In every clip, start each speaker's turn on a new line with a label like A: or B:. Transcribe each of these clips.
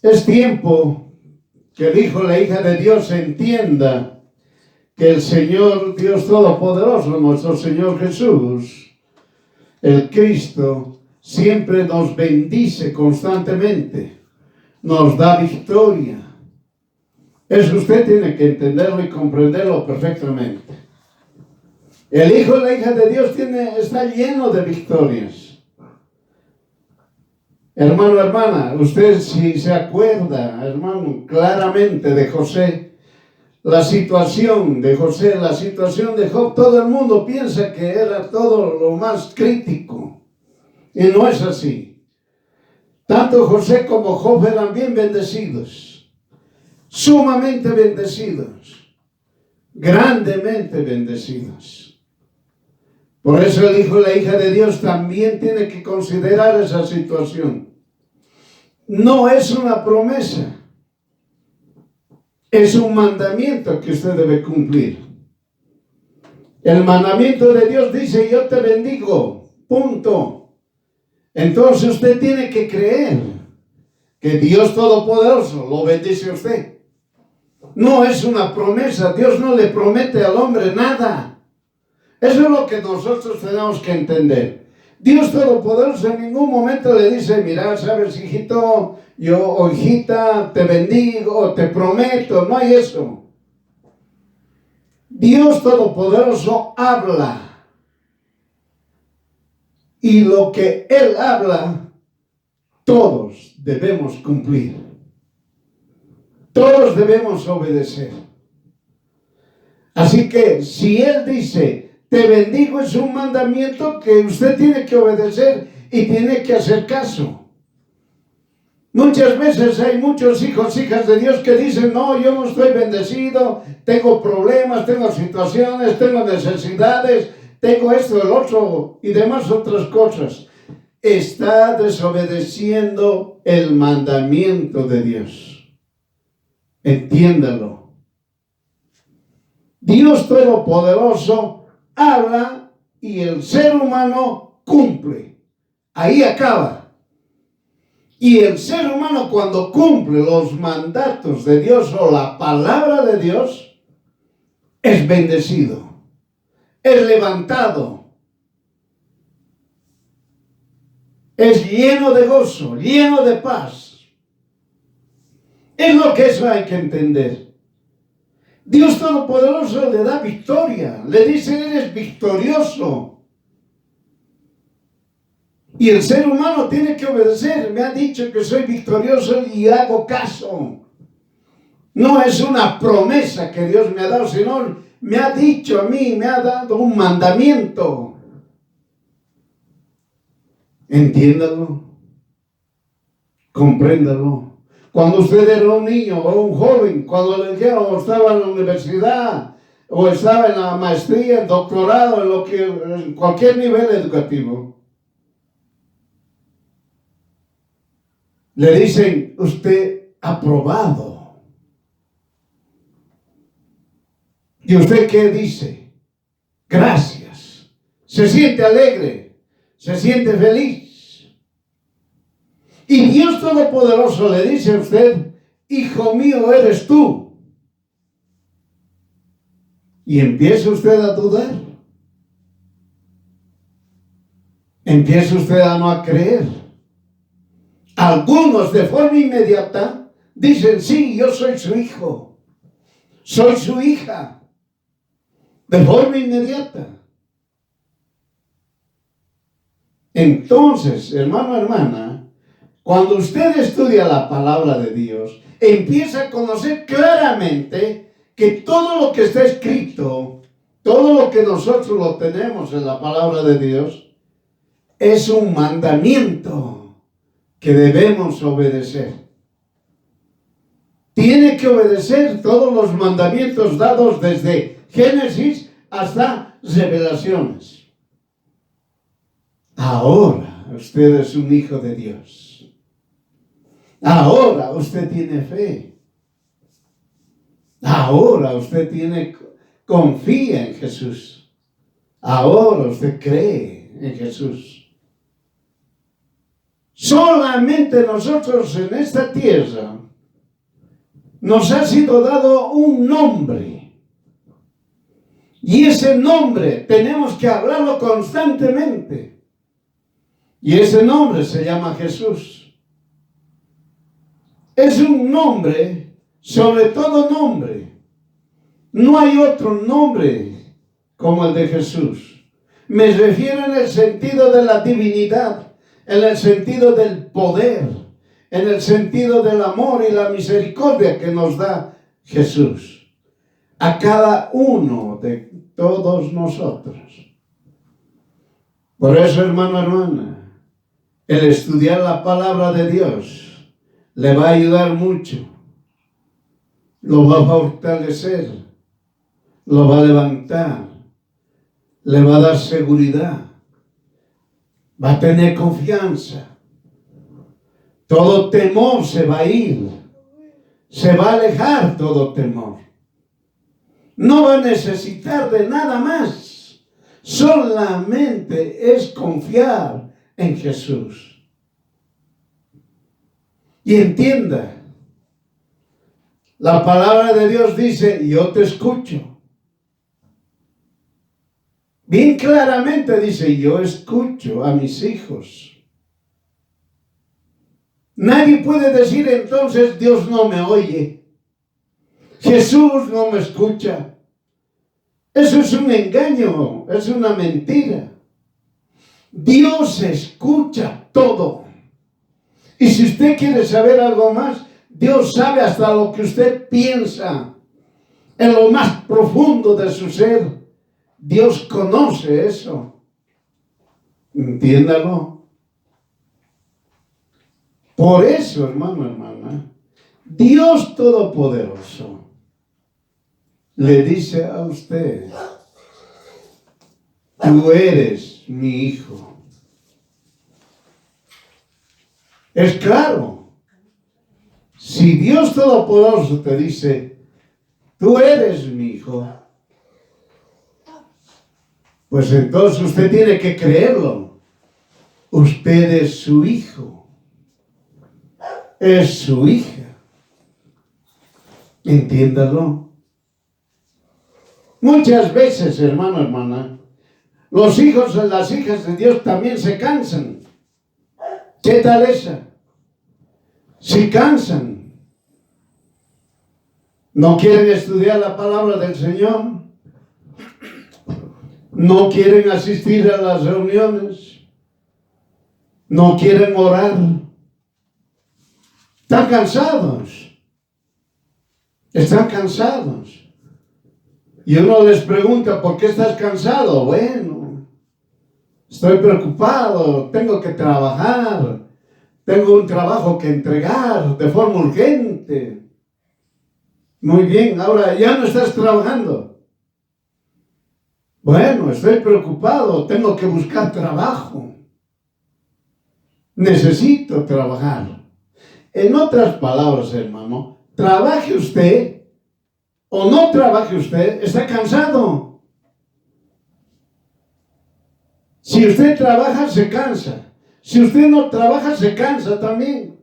A: Es tiempo que el Hijo o la hija de Dios entienda que el Señor Dios Todopoderoso, nuestro Señor Jesús, el Cristo, siempre nos bendice constantemente, nos da victoria. Eso usted tiene que entenderlo y comprenderlo perfectamente. El Hijo y la hija de Dios está lleno de victorias. Hermano, hermana, usted si se acuerda, hermano, claramente de José, la situación de José, la situación de Job, todo el mundo piensa que era todo lo más crítico. Y no es así. Tanto José como Job eran bien bendecidos, sumamente bendecidos, grandemente bendecidos. Por eso el Hijo y la hija de Dios también tiene que considerar esa situación. No es una promesa, es un mandamiento que usted debe cumplir. El mandamiento de Dios dice: yo te bendigo, punto. Entonces usted tiene que creer que Dios Todopoderoso lo bendice a usted. No es una promesa, Dios no le promete al hombre nada. Eso es lo que nosotros tenemos que entender. Dios Todopoderoso en ningún momento le dice: mira, sabes, hijito, yo o hijita, te bendigo, o te prometo. No hay eso. Dios Todopoderoso habla. Y lo que Él habla, todos debemos cumplir. Todos debemos obedecer. Así que si Él dice: te bendigo, es un mandamiento que usted tiene que obedecer y tiene que hacer caso. Muchas veces hay muchos hijos, hijas de Dios que dicen: no, yo no estoy bendecido, tengo problemas, tengo situaciones, tengo necesidades, tengo esto, el otro y demás otras cosas. Está desobedeciendo el mandamiento de Dios. Entiéndalo. Dios Todopoderoso habla y el ser humano cumple. Ahí acaba. Y el ser humano, cuando cumple los mandatos de Dios o la palabra de Dios, es bendecido, es levantado, es lleno de gozo, lleno de paz. Es lo que eso hay que entender. Dios Todopoderoso le da victoria, le dice: eres victorioso. Y el ser humano tiene que obedecer. Me ha dicho que soy victorioso y hago caso. No es una promesa que Dios me ha dado, sino me ha dicho a mí, me ha dado un mandamiento. Entiéndalo, compréndalo. Cuando usted era un niño o un joven, cuando le dijeron, o estaba en la universidad, o estaba en la maestría, en doctorado, en cualquier nivel educativo, le dicen: usted aprobado. ¿Y usted qué dice? Gracias. Se siente alegre, se siente feliz. Y Dios Todopoderoso le dice a usted: hijo mío eres tú. Y empieza usted a dudar. Empieza usted a no creer. Algunos de forma inmediata dicen: sí, yo soy su hijo, soy su hija. De forma inmediata. Entonces, hermano, hermana, cuando usted estudia la palabra de Dios, empieza a conocer claramente que todo lo que está escrito, todo lo que nosotros lo tenemos en la palabra de Dios, es un mandamiento que debemos obedecer. Tiene que obedecer todos los mandamientos dados desde Génesis hasta Revelaciones. Ahora usted es un hijo de Dios. Ahora usted tiene fe. Ahora usted confía en Jesús. Ahora usted cree en Jesús. Solamente nosotros en esta tierra nos ha sido dado un nombre. Y ese nombre tenemos que hablarlo constantemente. Y ese nombre se llama Jesús. Es un nombre, sobre todo nombre. No hay otro nombre como el de Jesús. Me refiero en el sentido de la divinidad, en el sentido del poder, en el sentido del amor y la misericordia que nos da Jesús a cada uno de todos nosotros. Por eso, hermano, hermana, el estudiar la palabra de Dios le va a ayudar mucho, lo va a fortalecer, lo va a levantar, le va a dar seguridad, va a tener confianza. Todo temor se va a ir, se va a alejar todo temor. No va a necesitar de nada más, solamente es confiar en Jesús. Y entienda, la palabra de Dios dice, yo te escucho. Bien claramente dice, yo escucho a mis hijos. Nadie puede decir entonces, Dios no me oye. Jesús no me escucha. Eso es un engaño, es una mentira. Dios escucha todo. Y si usted quiere saber algo más, Dios sabe hasta lo que usted piensa. En lo más profundo de su ser, Dios conoce eso. Entiéndalo. Por eso, hermano, hermana, Dios Todopoderoso le dice a usted, tú eres mi hijo. Es claro, si Dios Todopoderoso te dice, tú eres mi hijo, pues entonces usted tiene que creerlo. Usted es su hijo. Es su hija. Entiéndalo. Muchas veces, hermano, hermana, los hijos y las hijas de Dios también se cansan. ¿Qué tal esa? Se cansan. No quieren estudiar la palabra del Señor. No quieren asistir a las reuniones. No quieren orar. Están cansados. Están cansados. Y uno les pregunta, ¿por qué estás cansado? Bueno, estoy preocupado, tengo que trabajar, tengo un trabajo que entregar de forma urgente. Muy bien, ahora ya no estás trabajando. Bueno, estoy preocupado, tengo que buscar trabajo. Necesito trabajar. En otras palabras, hermano, trabaje usted o no trabaje usted, está cansado. Si usted trabaja, se cansa. Si usted no trabaja, se cansa también.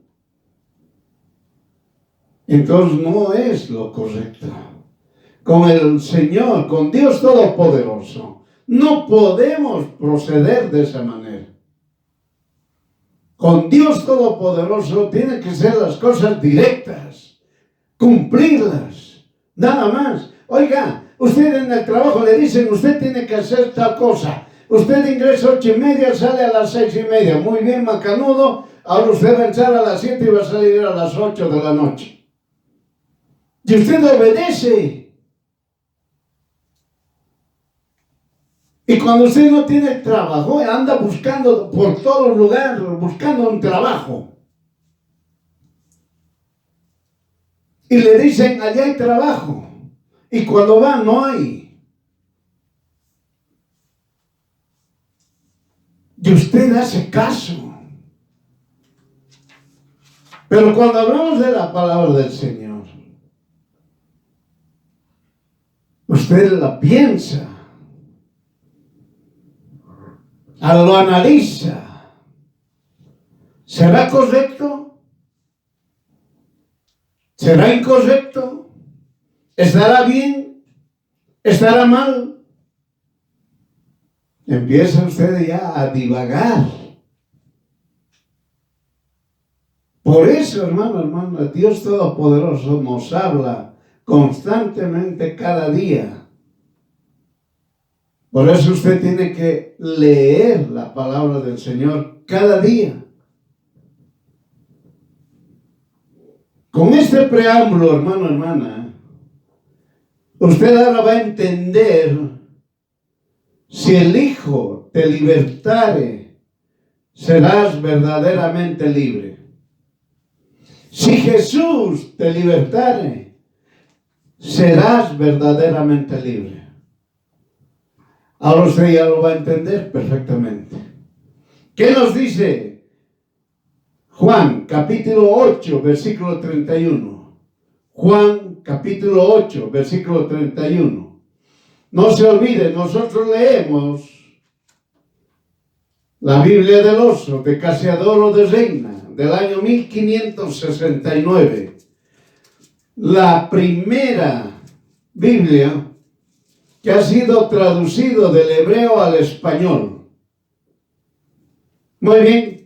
A: Entonces no es lo correcto. Con el Señor, con Dios Todopoderoso, no podemos proceder de esa manera. Con Dios Todopoderoso tienen que ser las cosas directas, cumplirlas, nada más. Oiga, usted en el trabajo le dicen, usted tiene que hacer tal cosa. Usted ingresa 8:30, sale a las 6:30. Muy bien, macanudo. Ahora usted va a entrar a las 7 y va a salir a las 8 de la noche. Y usted obedece. Y cuando usted no tiene trabajo, anda buscando por todos los lugares, buscando un trabajo. Y le dicen, allá hay trabajo. Y cuando va, no hay. Y usted hace caso. Pero cuando hablamos de la palabra del Señor, usted la piensa. Lo analiza, ¿Será correcto? ¿Será incorrecto? ¿Estará bien? ¿Estará mal? Empieza usted ya a divagar. Por eso, hermano, Dios Todopoderoso nos habla constantemente cada día. Por eso usted tiene que leer la palabra del Señor cada día. Con este preámbulo, hermana, usted ahora va a entender: si el Hijo te libertare, serás verdaderamente libre. Si Jesús te libertare, serás verdaderamente libre. Ahora usted ya lo va a entender perfectamente. ¿Qué nos dice Juan capítulo 8, versículo 31? Juan capítulo 8, versículo 31. No se olvide, nosotros leemos la Biblia del Oso de Casiodoro de Reina del año 1569. La primera Biblia que ha sido traducido del hebreo al español. Muy bien.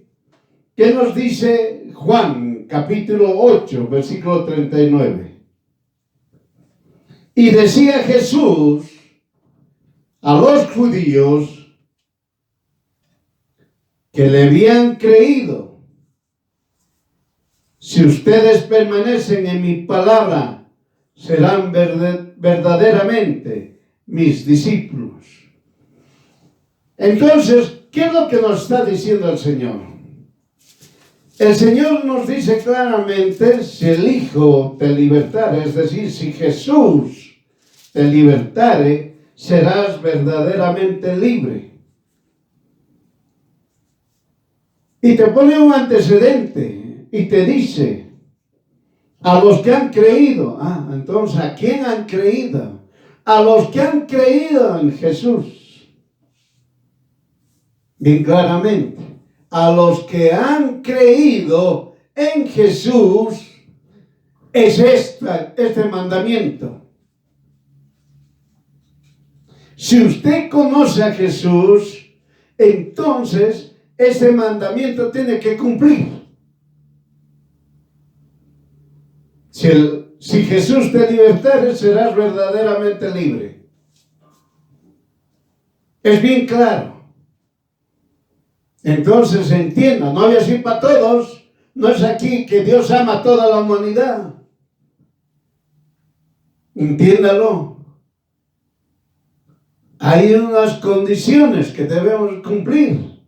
A: ¿Qué nos dice Juan, capítulo 8, versículo 39? Y decía Jesús a los judíos que le habían creído: si ustedes permanecen en mi palabra, serán verdaderamente mis discípulos. Entonces, ¿qué es lo que nos está diciendo el Señor? El Señor nos dice claramente: si el Hijo te libertare, es decir, si Jesús te libertare, serás verdaderamente libre. Y te pone un antecedente y te dice: a los que han creído. Entonces, ¿a quién han creído? A los que han creído en Jesús. Bien claramente, a los que han creído en Jesús es este mandamiento. Si usted conoce a Jesús, entonces ese mandamiento tiene que cumplir. Si Jesús te libertare, serás verdaderamente libre. Es bien claro. Entonces entienda, no es así para todos. No es aquí que Dios ama a toda la humanidad. Entiéndalo. Hay unas condiciones que debemos cumplir.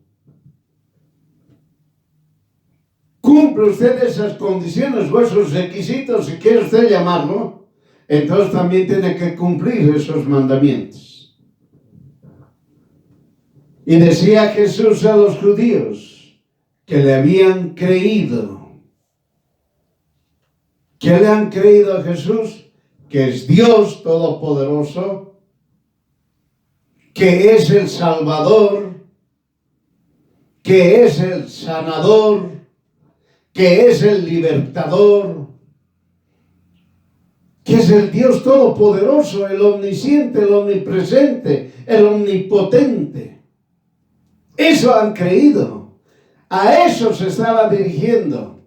A: Cumple usted esas condiciones o esos requisitos, si quiere usted llamarlo, entonces también tiene que cumplir esos mandamientos. Y decía Jesús a los judíos que le habían creído. ¿Qué le han creído a Jesús? Que es Dios Todopoderoso, que es el Salvador, que es el sanador, que es el libertador, que es el Dios Todopoderoso, el omnisciente, el omnipresente, el omnipotente. Eso han creído. A eso se estaba dirigiendo.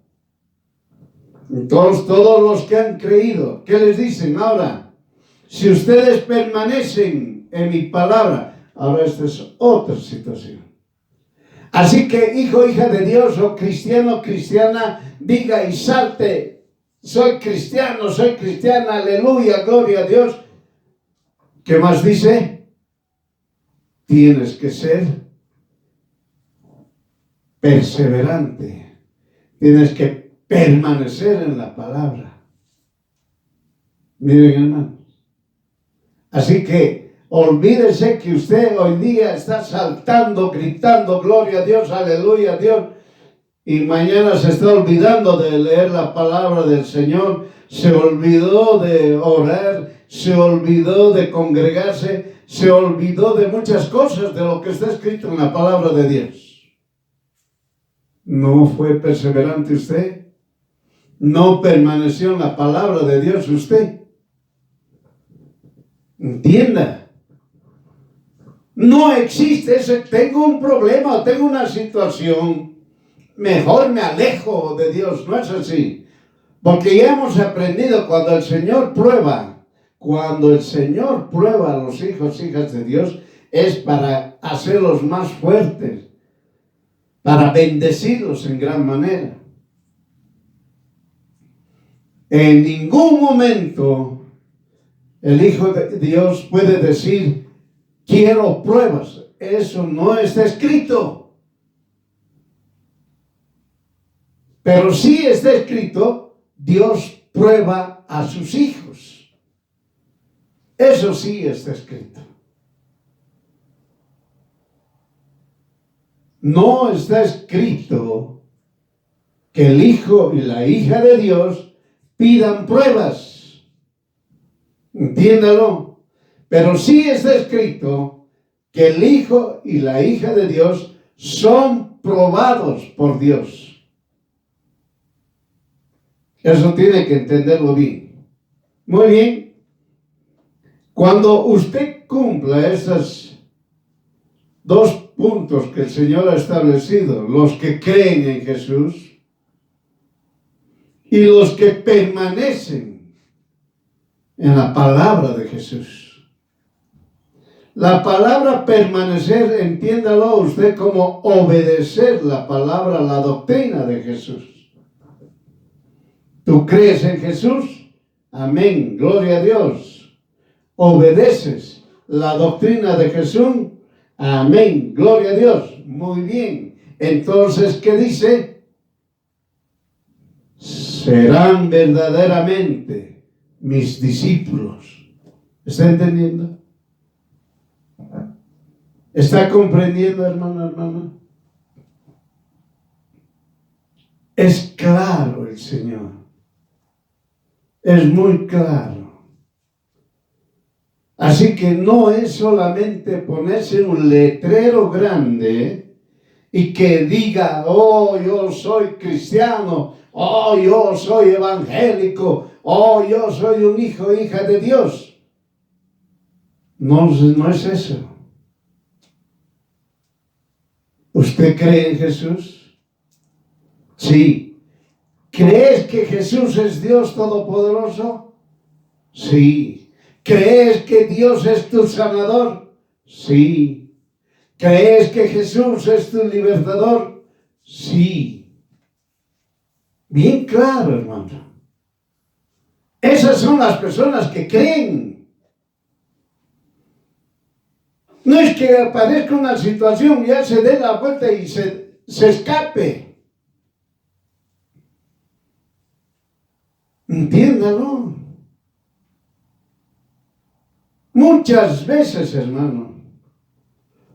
A: Entonces, todos los que han creído, ¿qué les dicen ahora? Si ustedes permanecen en mi palabra. Ahora esta es otra situación. Así que, hijo, hija de Dios, o cristiano, cristiana, diga y salte: soy cristiano, soy cristiana, aleluya, gloria a Dios. ¿Qué más dice? Tienes que ser perseverante. Tienes que permanecer en la palabra. Miren, hermanos. Así que olvídese que usted hoy día está saltando, gritando, gloria a Dios, aleluya a Dios, y mañana se está olvidando de leer la palabra del Señor, se olvidó de orar, se olvidó de congregarse, se olvidó de muchas cosas de lo que está escrito en la palabra de Dios. ¿No fue perseverante usted? ¿No permaneció en la palabra de Dios usted? Entienda. No existe ese, tengo un problema o tengo una situación, mejor me alejo de Dios. No es así. Porque ya hemos aprendido cuando el Señor prueba a los hijos, hijas de Dios, es para hacerlos más fuertes, para bendecirlos en gran manera. En ningún momento el Hijo de Dios puede decir, quiero pruebas. Eso no está escrito. Pero sí está escrito, Dios prueba a sus hijos. Eso sí está escrito. No está escrito que el hijo y la hija de Dios pidan pruebas. Entiéndalo. Pero sí está escrito que el hijo y la hija de Dios son probados por Dios. Eso tiene que entenderlo bien. Muy bien. Cuando usted cumpla esos dos puntos que el Señor ha establecido, los que creen en Jesús y los que permanecen en la palabra de Jesús. La palabra permanecer, entiéndalo usted como obedecer la palabra, la doctrina de Jesús. ¿Tú crees en Jesús? Amén, gloria a Dios. ¿Obedeces la doctrina de Jesús? Amén, gloria a Dios. Muy bien. Entonces, ¿qué dice? Serán verdaderamente mis discípulos. ¿Está entendiendo? ¿Está comprendiendo, hermano, hermana? Es claro el Señor. Es muy claro. Así que no es solamente ponerse un letrero grande y que diga, oh, yo soy cristiano, oh, yo soy evangélico, oh, yo soy un hijo, hija de Dios. No es eso. ¿Usted cree en Jesús? Sí. ¿Crees que Jesús es Dios Todopoderoso? Sí. ¿Crees que Dios es tu sanador? Sí. ¿Crees que Jesús es tu libertador? Sí. Bien claro, hermano. Esas son las personas que creen. No es que aparezca una situación y él se dé la vuelta y se escape. Entiéndalo. Muchas veces, hermano,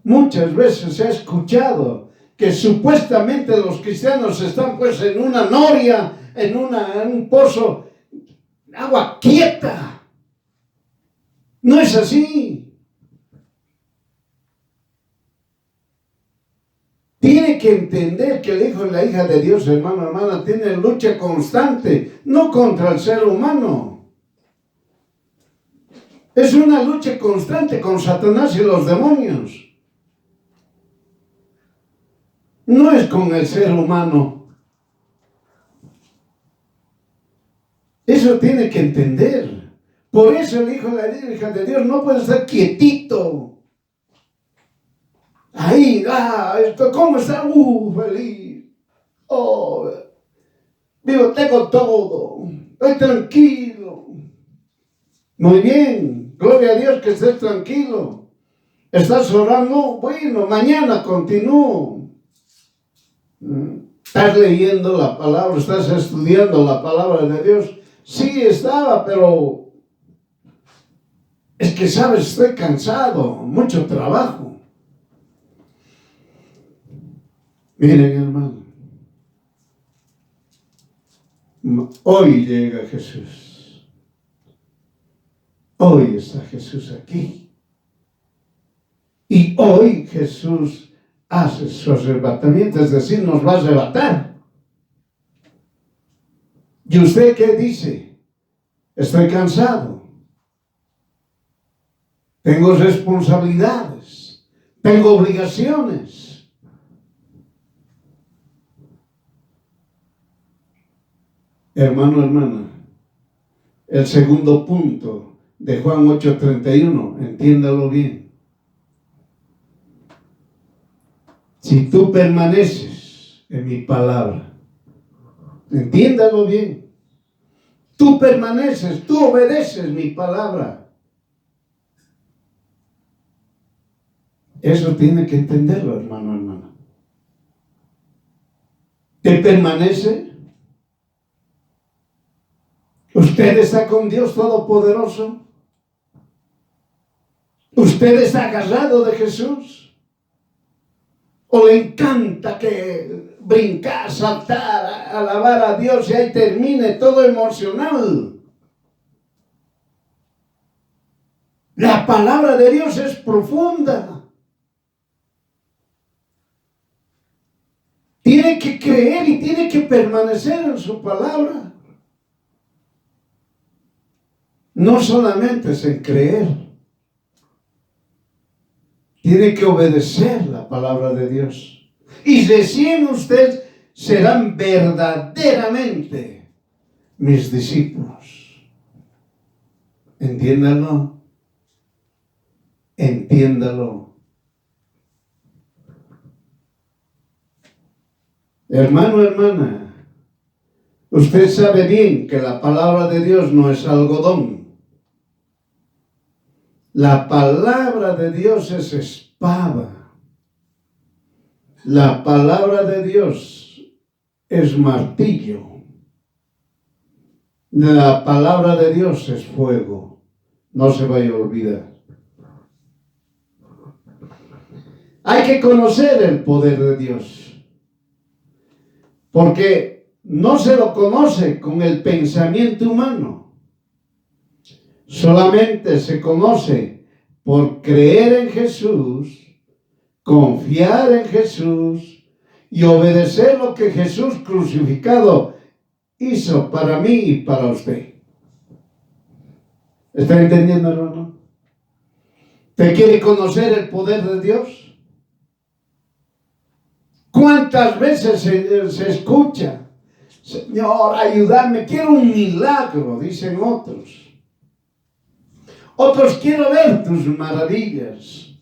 A: muchas veces he escuchado que supuestamente los cristianos están pues en una noria, en un pozo, agua quieta. No es así. Tiene que entender que el hijo y la hija de Dios, hermano, hermana, tienen lucha constante, no contra el ser humano. Es una lucha constante con Satanás y los demonios. No es con el ser humano. Eso tiene que entender. Por eso el hijo y la hija de Dios no puede estar quietito. Ahí, ¿cómo está? Feliz. Oh, digo, tengo todo. Estoy tranquilo. Muy bien. Gloria a Dios que estés tranquilo. ¿Estás orando? Bueno, mañana continúo. ¿Estás leyendo la palabra? ¿Estás estudiando la palabra de Dios? Sí, estaba, pero es que, sabes, estoy cansado, mucho trabajo. Miren, hermano, hoy llega Jesús. Hoy está Jesús aquí. Y hoy Jesús hace su arrebatamiento, es decir, nos va a arrebatar. ¿Y usted qué dice? Estoy cansado. Tengo responsabilidades. Tengo obligaciones. Hermano, hermana, el segundo punto de Juan 8:31, entiéndalo bien. Si tú permaneces en mi palabra, entiéndalo bien. Tú permaneces, tú obedeces mi palabra. Eso tiene que entenderlo, hermano, hermana. ¿Te permanece? ¿Usted está con Dios Todopoderoso? ¿Usted está agarrado de Jesús? ¿O le encanta que brincar, saltar, alabar a Dios y ahí termine todo emocional? La palabra de Dios es profunda. Tiene que creer y tiene que permanecer en su palabra. No solamente es en creer. Tiene que obedecer la palabra de Dios. Y recién ustedes serán verdaderamente mis discípulos. Entiéndalo. Entiéndalo. Hermano, hermana, usted sabe bien que la palabra de Dios no es algodón. La palabra de Dios es espada. La palabra de Dios es martillo. La palabra de Dios es fuego. No se vaya a olvidar. Hay que conocer el poder de Dios. Porque no se lo conoce con el pensamiento humano. Solamente se conoce por creer en Jesús, confiar en Jesús y obedecer lo que Jesús crucificado hizo para mí y para usted. ¿Está entendiendo, hermano? ¿Te quiere conocer el poder de Dios? ¿Cuántas veces se escucha? Señor, ayúdame, quiero un milagro, dicen otros. Otros, quiero ver tus maravillas.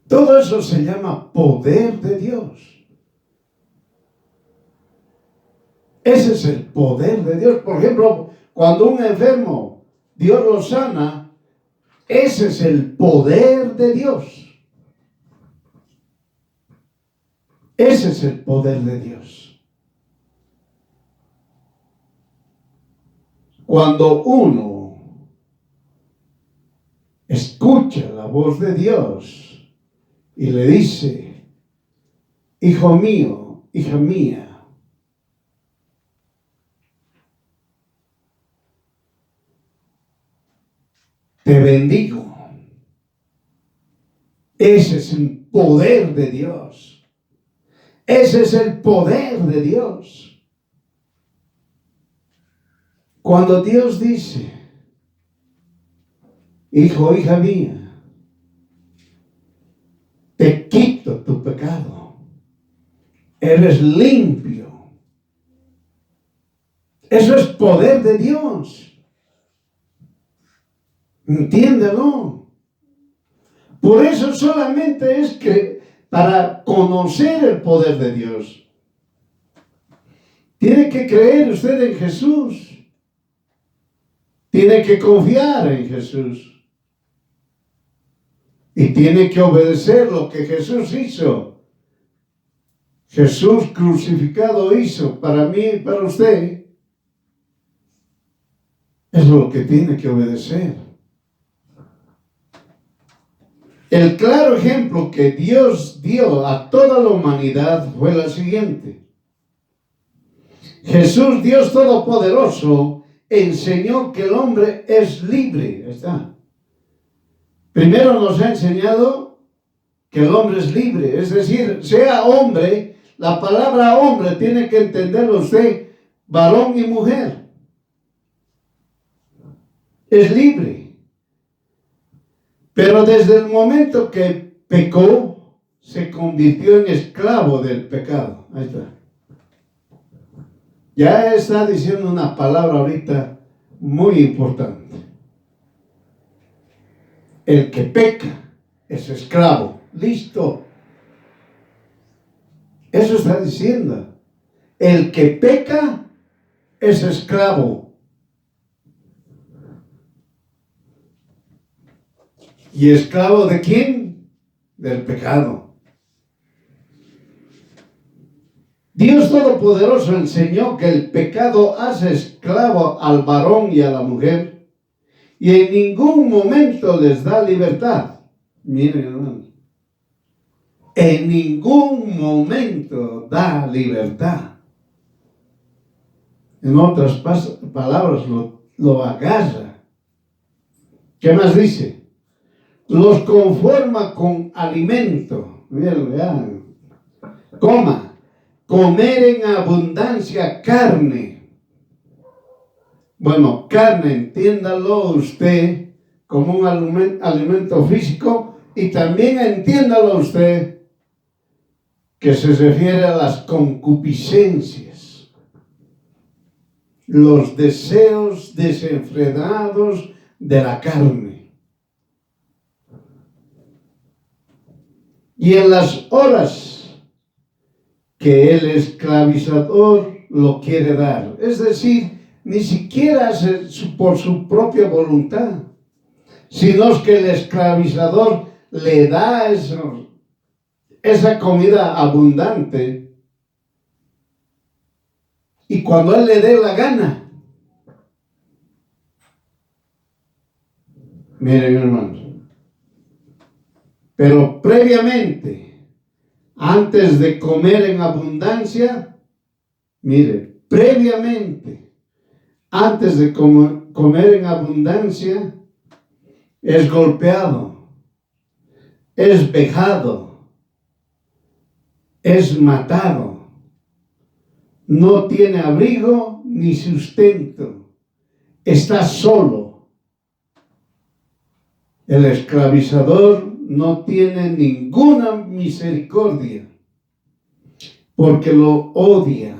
A: Todo eso se llama poder de Dios. Ese es el poder de Dios. Por ejemplo, cuando un enfermo, Dios lo sana, ese es el poder de Dios. Ese es el poder de Dios. Cuando uno escucha la voz de Dios y le dice, hijo mío, hija mía, te bendigo. Ese es el poder de Dios. Ese es el poder de Dios. Cuando Dios dice, hijo, hija mía, te quito tu pecado. Eres limpio. Eso es poder de Dios. Entiéndelo. Por eso solamente es que para conocer el poder de Dios, tiene que creer usted en Jesús. Tiene que confiar en Jesús. Y tiene que obedecer lo que Jesús hizo. Jesús crucificado hizo para mí y para usted. Es lo que tiene que obedecer. El claro ejemplo que Dios dio a toda la humanidad fue la siguiente. Jesús, Dios Todopoderoso, enseñó que el hombre es libre. Ahí está. Primero nos ha enseñado que el hombre es libre. Es decir, sea hombre, la palabra hombre tiene que entenderlo usted, varón y mujer. Es libre. Pero desde el momento que pecó, se convirtió en esclavo del pecado. Ahí está. Ya está diciendo una palabra ahorita muy importante. El que peca es esclavo. Listo. Eso está diciendo. El que peca es esclavo. ¿Y esclavo de quién? Del pecado. Dios Todopoderoso enseñó que el pecado hace esclavo al varón y a la mujer y en ningún momento les da libertad. Miren, hermano. En ningún momento da libertad. En otras palabras, lo agarra. ¿Qué más dice? Los conforma con alimento. Miren, ya. Coma. Comer en abundancia carne. Bueno, carne, entiéndalo usted como un alimento físico y también entiéndalo usted que se refiere a las concupiscencias, los deseos desenfrenados de la carne. Y en las horas que el esclavizador lo quiere dar. Es decir, ni siquiera hace por su propia voluntad, sino que el esclavizador le da esa comida abundante y cuando él le dé la gana. Miren, hermanos, pero previamente, antes de comer en abundancia, mire, previamente, antes de comer en abundancia, es golpeado, es vejado, es matado, no tiene abrigo ni sustento, está solo. El esclavizador no tiene ninguna misericordia porque lo odia,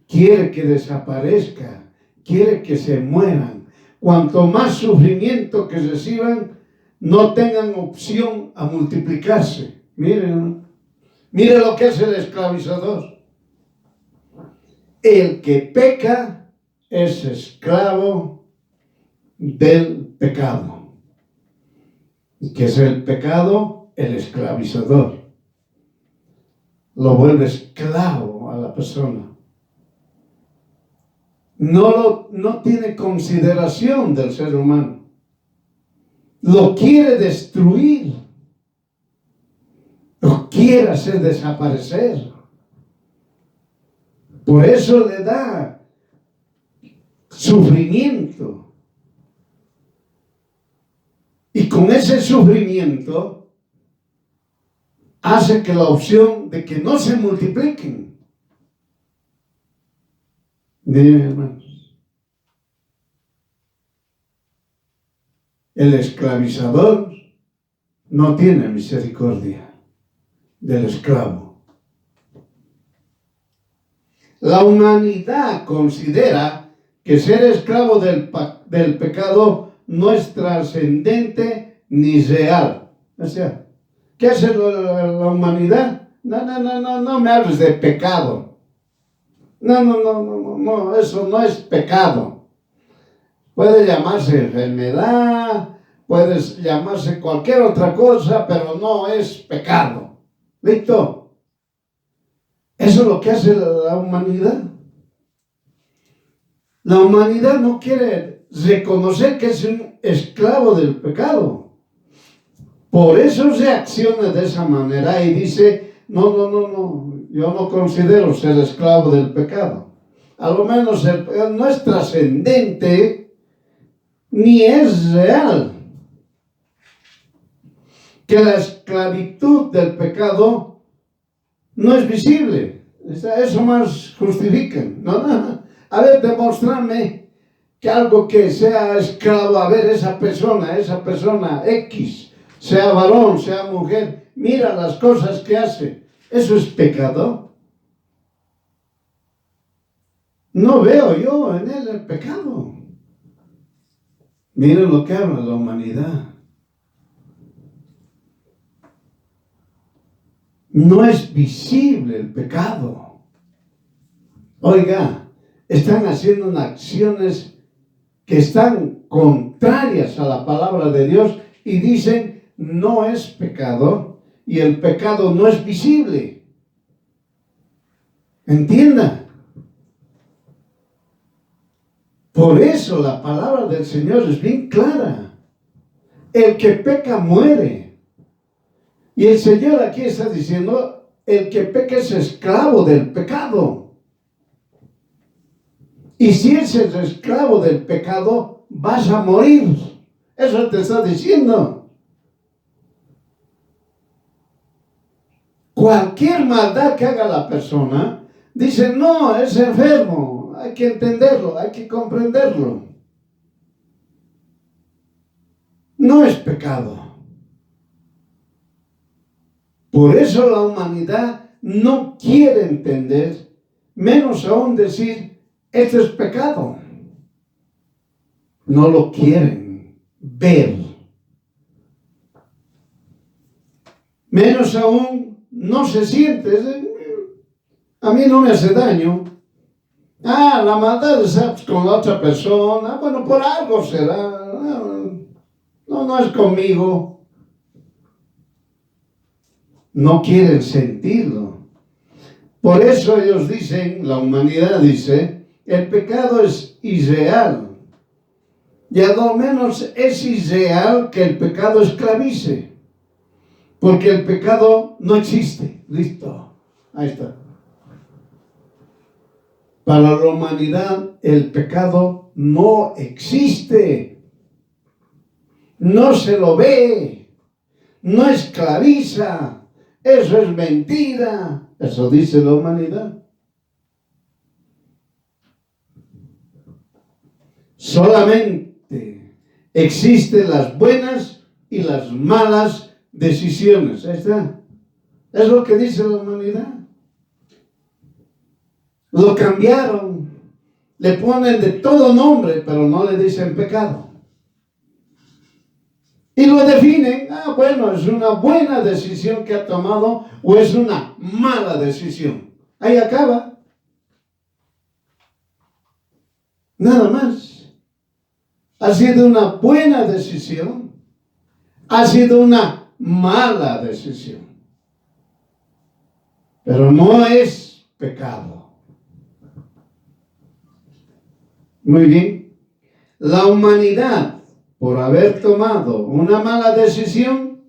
A: quiere que desaparezca, quiere que se mueran. Cuanto más sufrimiento que reciban, no tengan opción a multiplicarse. Miren, miren lo que es el esclavizador. El que peca es esclavo del pecado. ¿Qué es el pecado? El esclavizador. Lo vuelve esclavo a la persona. No tiene consideración del ser humano. Lo quiere destruir. Lo quiere hacer desaparecer. Por eso le da sufrimiento. Y con ese sufrimiento hace que la opción de que no se multipliquen. Miren, hermanos, el esclavizador no tiene misericordia del esclavo. La humanidad considera que ser esclavo del pecado no es trascendente ni real. O sea, ¿qué hace la humanidad? No me hables de pecado. No, eso no es pecado. Puede llamarse enfermedad, puede llamarse cualquier otra cosa, pero no es pecado. ¿Listo? Eso es lo que hace la humanidad. La humanidad no quiere reconocer que es un esclavo del pecado. Por eso reacciona de esa manera y dice, no, yo no considero ser esclavo del pecado. A lo menos el pecado no es trascendente ni es real. que la esclavitud del pecado no es visible. Eso más justifican. No. A ver, demostrarme que algo que sea esclavo, a ver, esa persona X, sea varón, sea mujer, mira las cosas que hace. ¿Eso es pecado? No veo yo en él el pecado. Miren lo que habla la humanidad. No es visible el pecado. Oiga, están haciendo acciones que están contrarias a la palabra de Dios y dicen no es pecado y el pecado no es visible. Entienda. Por eso la palabra del Señor es bien clara. El que peca muere. Y el Señor aquí está diciendo, el que peca es esclavo del pecado. Y si eres esclavo del pecado, vas a morir. Eso te está diciendo. Cualquier maldad que haga la persona, dice, no, es enfermo. Hay que entenderlo, hay que comprenderlo. No es pecado. Por eso la humanidad no quiere entender, menos aún decir, esto es pecado. No lo quieren ver. Menos aún no se siente. A mí no me hace daño. La maldad es con la otra persona. Bueno, por algo será. No es conmigo. No quieren sentirlo. Por eso ellos dicen, la humanidad dice, el pecado es irreal. Y a lo menos es irreal que el pecado esclavice. Porque el pecado no existe. Listo. Ahí está. Para la humanidad el pecado no existe. No se lo ve. No esclaviza. Eso es mentira. Eso dice la humanidad. Solamente existen las buenas y las malas decisiones. Ahí está. Es lo que dice la humanidad. Lo cambiaron. Le ponen de todo nombre, pero no le dicen pecado. Y lo definen, bueno, es una buena decisión que ha tomado o es una mala decisión. Ahí acaba. Nada más. Ha sido una buena decisión. Ha sido una mala decisión. Pero no es pecado. Muy bien. La humanidad, por haber tomado una mala decisión,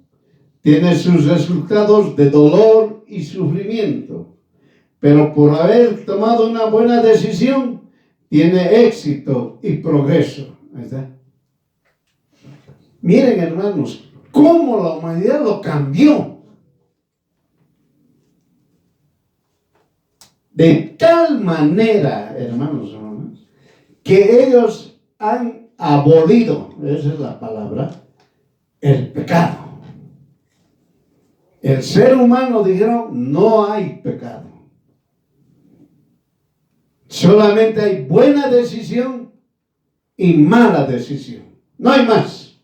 A: tiene sus resultados de dolor y sufrimiento. Pero por haber tomado una buena decisión, tiene éxito y progreso. Ahí está. Miren, hermanos, cómo la humanidad lo cambió. De tal manera, hermanos, que ellos han abolido, esa es la palabra, el pecado. El ser humano dijeron, no hay pecado. Solamente hay buena decisión y mala decisión. No hay más.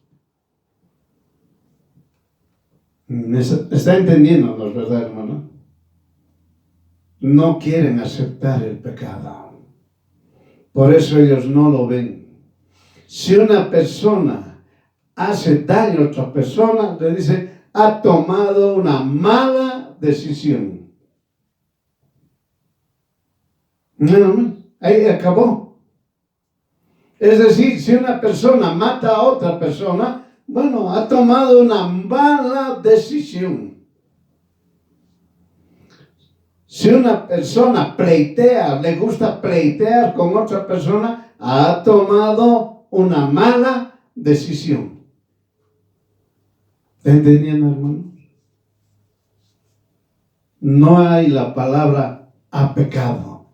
A: ¿Está entendiendo, verdad, hermano? No quieren aceptar el pecado. Por eso ellos no lo ven. Si una persona hace daño a otra persona, le dicen, ha tomado una mala decisión. No, ahí acabó. Es decir, si una persona mata a otra persona, bueno, ha tomado una mala decisión. Si una persona pleitea, le gusta pleitear con otra persona, ha tomado una mala decisión. ¿Está entendiendo, hermano? No hay la palabra a pecado.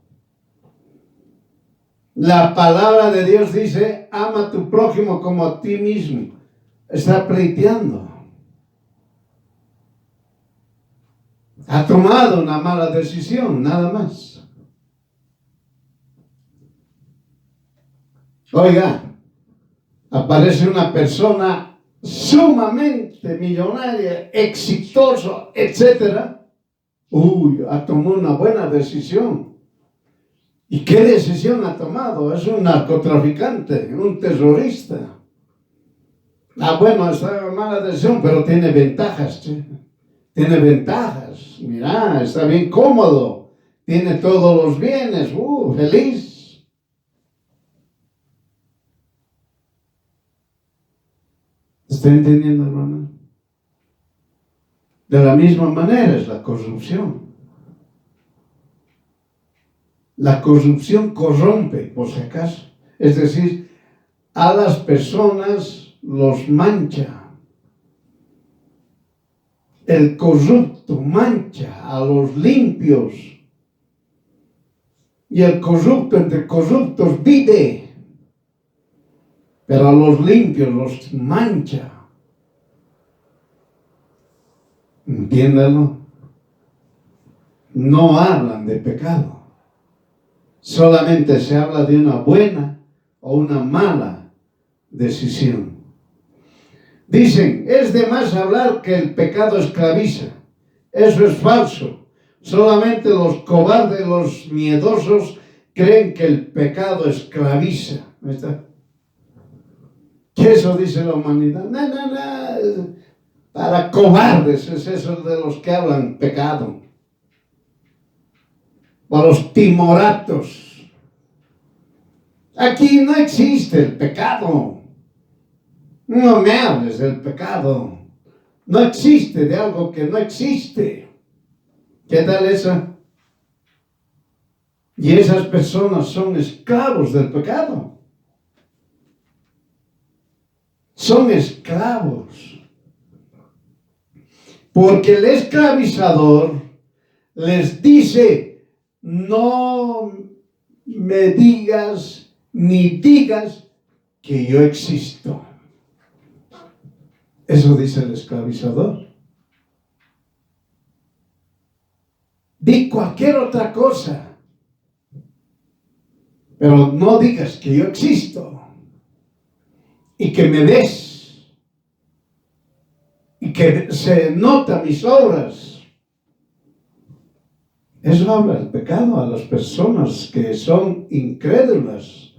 A: La palabra de Dios dice, ama a tu prójimo como a ti mismo. Está pleiteando. Ha tomado una mala decisión, nada más. Oiga, aparece una persona sumamente millonaria, exitoso, etcétera. Ha tomado una buena decisión. ¿Y qué decisión ha tomado? Es un narcotraficante, un terrorista. Bueno, está mala decisión, pero tiene ventajas, ¿sí? Tiene ventajas. Mira, está bien cómodo. Tiene todos los bienes. Feliz. ¿Está entendiendo, hermano? De la misma manera es la corrupción. La corrupción corrompe, por si acaso. Es decir, a las personas los mancha. El corrupto mancha a los limpios. Y el corrupto entre corruptos vive. Pero a los limpios los mancha. Entiéndalo. No hablan de pecado. Solamente se habla de una buena o una mala decisión. Dicen, es de más hablar que el pecado esclaviza. Eso es falso. Solamente los cobardes, los miedosos, creen que el pecado esclaviza. ¿Ahí está? ¿Qué eso dice la humanidad? No. Para cobardes es eso de los que hablan pecado. Para los timoratos. Aquí no existe el pecado. No me hables del pecado. No existe de algo que no existe. ¿Qué tal eso? Y esas personas son esclavos del pecado. Son esclavos. Porque el esclavizador les dice, no me digas ni digas que yo existo. Eso dice el esclavizador. Di cualquier otra cosa, pero no digas que yo existo y que me ves y que se notan mis obras. Eso habla el pecado a las personas que son incrédulas.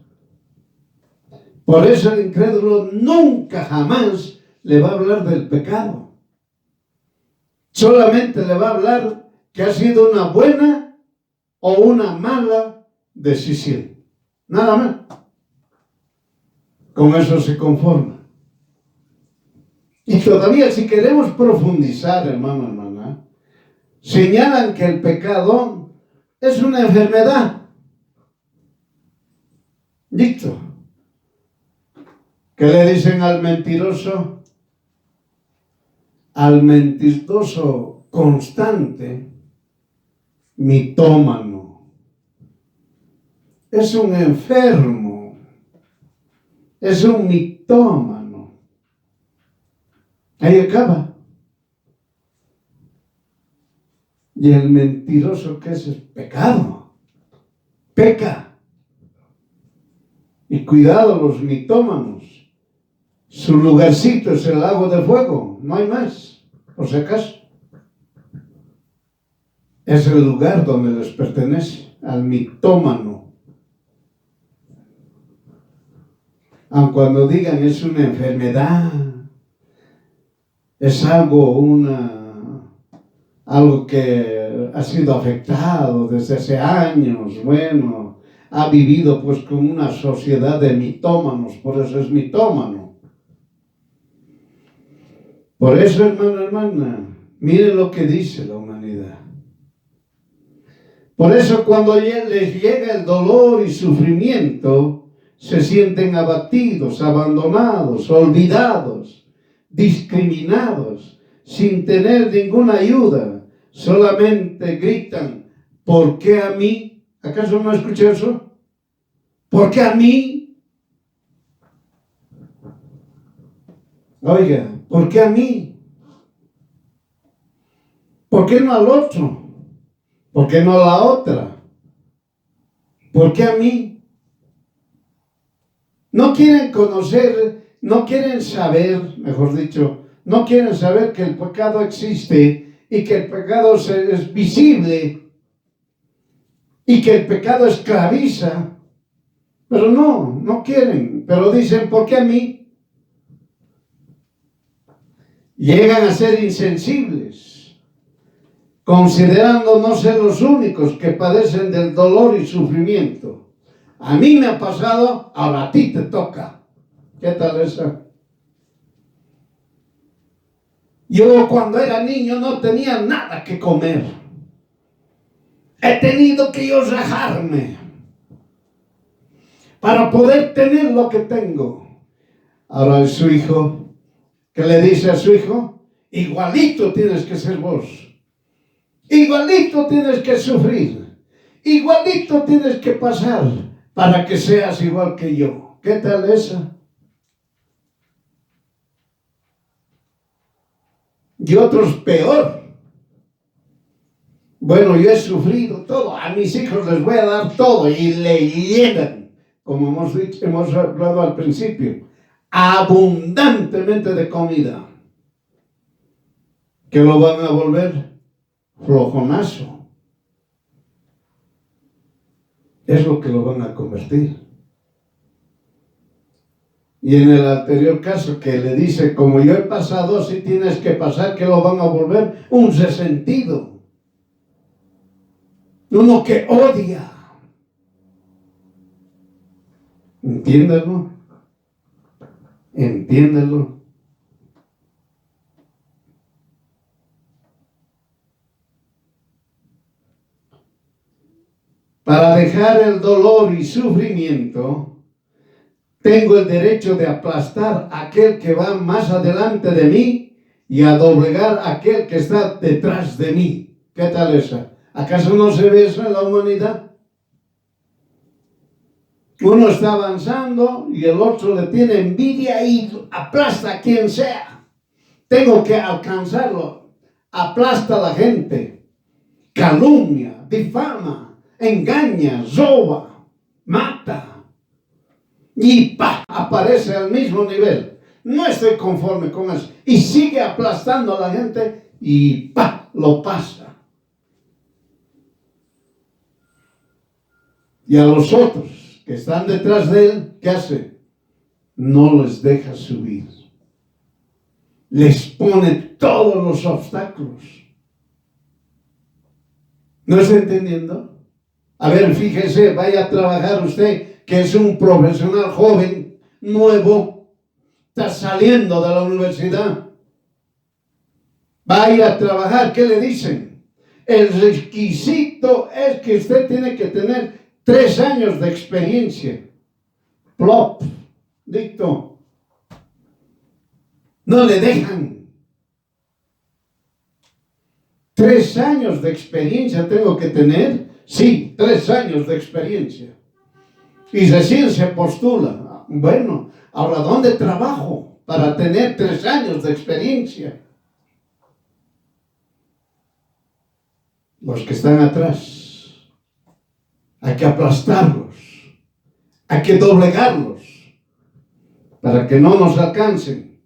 A: Por eso el incrédulo nunca jamás le va a hablar del pecado. Solamente le va a hablar que ha sido una buena o una mala decisión. Nada más. Con eso se conforma. Y todavía si queremos profundizar, hermano, hermana, señalan que el pecado es una enfermedad. Listo. ¿Qué le dicen al mentiroso? Al mentiroso constante, mitómano. Es un enfermo. Es un mitómano. Ahí acaba. Y el mentiroso, ¿qué es? Es pecado. Peca. Y cuidado los mitómanos. Su lugarcito es el lago de fuego, no hay más, por si acaso. Es el lugar donde les pertenece, al mitómano. Aun cuando digan es una enfermedad, es algo que ha sido afectado desde hace años, bueno, ha vivido pues con una sociedad de mitómanos, por eso es mitómano. Por eso, hermano, hermana, miren lo que dice la humanidad. Por eso cuando les llega el dolor y sufrimiento, se sienten abatidos, abandonados, olvidados, discriminados, sin tener ninguna ayuda. Solamente gritan, ¿por qué a mí? ¿Acaso no escuché eso? ¿Por qué a mí? Oiga, ¿por qué a mí? ¿Por qué no al otro? ¿Por qué no a la otra? ¿Por qué a mí? No quieren conocer, no quieren saber, mejor dicho, no quieren saber que el pecado existe y que el pecado es visible y que el pecado esclaviza. Pero no quieren, pero dicen, ¿por qué a mí? Llegan a ser insensibles, considerando no ser los únicos que padecen del dolor y sufrimiento. A mí me ha pasado, ahora a ti te toca. ¿Qué tal eso? Yo cuando era niño no tenía nada que comer. He tenido que yo rajarme para poder tener lo que tengo. Ahora es su hijo, que le dice a su hijo, igualito tienes que ser vos. Igualito tienes que sufrir. Igualito tienes que pasar para que seas igual que yo. ¿Qué tal esa? Y otros peor. Bueno, yo he sufrido todo, a mis hijos les voy a dar todo y le llenan, como hemos hablado al principio, abundantemente de comida, que lo van a volver flojonazo. Es lo que lo van a convertir. Y en el anterior caso que le dice, como yo he pasado, así tienes que pasar, que lo van a volver un resentido. Uno que odia. Entiéndelo. Entiéndelo. Para dejar el dolor y sufrimiento, tengo el derecho de aplastar a aquel que va más adelante de mí y a doblegar a aquel que está detrás de mí. ¿Qué tal esa? ¿Acaso no se ve eso en la humanidad? Uno está avanzando y el otro le tiene envidia y aplasta a quien sea. Tengo que alcanzarlo. Aplasta a la gente. Calumnia, difama, engaña, roba, mata. Y aparece al mismo nivel. No estoy conforme con eso. Y sigue aplastando a la gente y lo pasa. Y a los otros que están detrás de él, ¿qué hace? No les deja subir. Les pone todos los obstáculos. ¿No está entendiendo? A ver, fíjese, vaya a trabajar usted, que es un profesional joven, nuevo, está saliendo de la universidad. Vaya a trabajar, ¿qué le dicen? El requisito es que usted tiene que tener 3 años de experiencia. Plop, dicto. No le dejan. 3 años de experiencia tengo que tener. Sí, 3 años de experiencia. Y recién se postula. Bueno, ahora, ¿dónde trabajo para tener 3 años de experiencia? Los que están atrás. Hay que aplastarlos. Hay que doblegarlos. Para que no nos alcancen.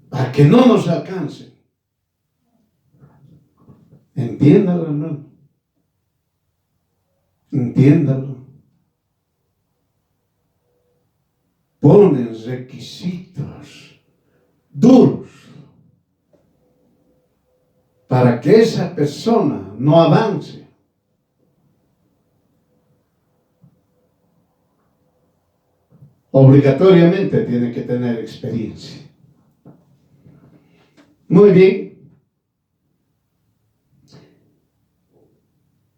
A: Para que no nos alcancen. Entiéndalo, hermano. Entiéndalo. Ponen requisitos duros para que esa persona no avance. Obligatoriamente tiene que tener experiencia. Muy bien.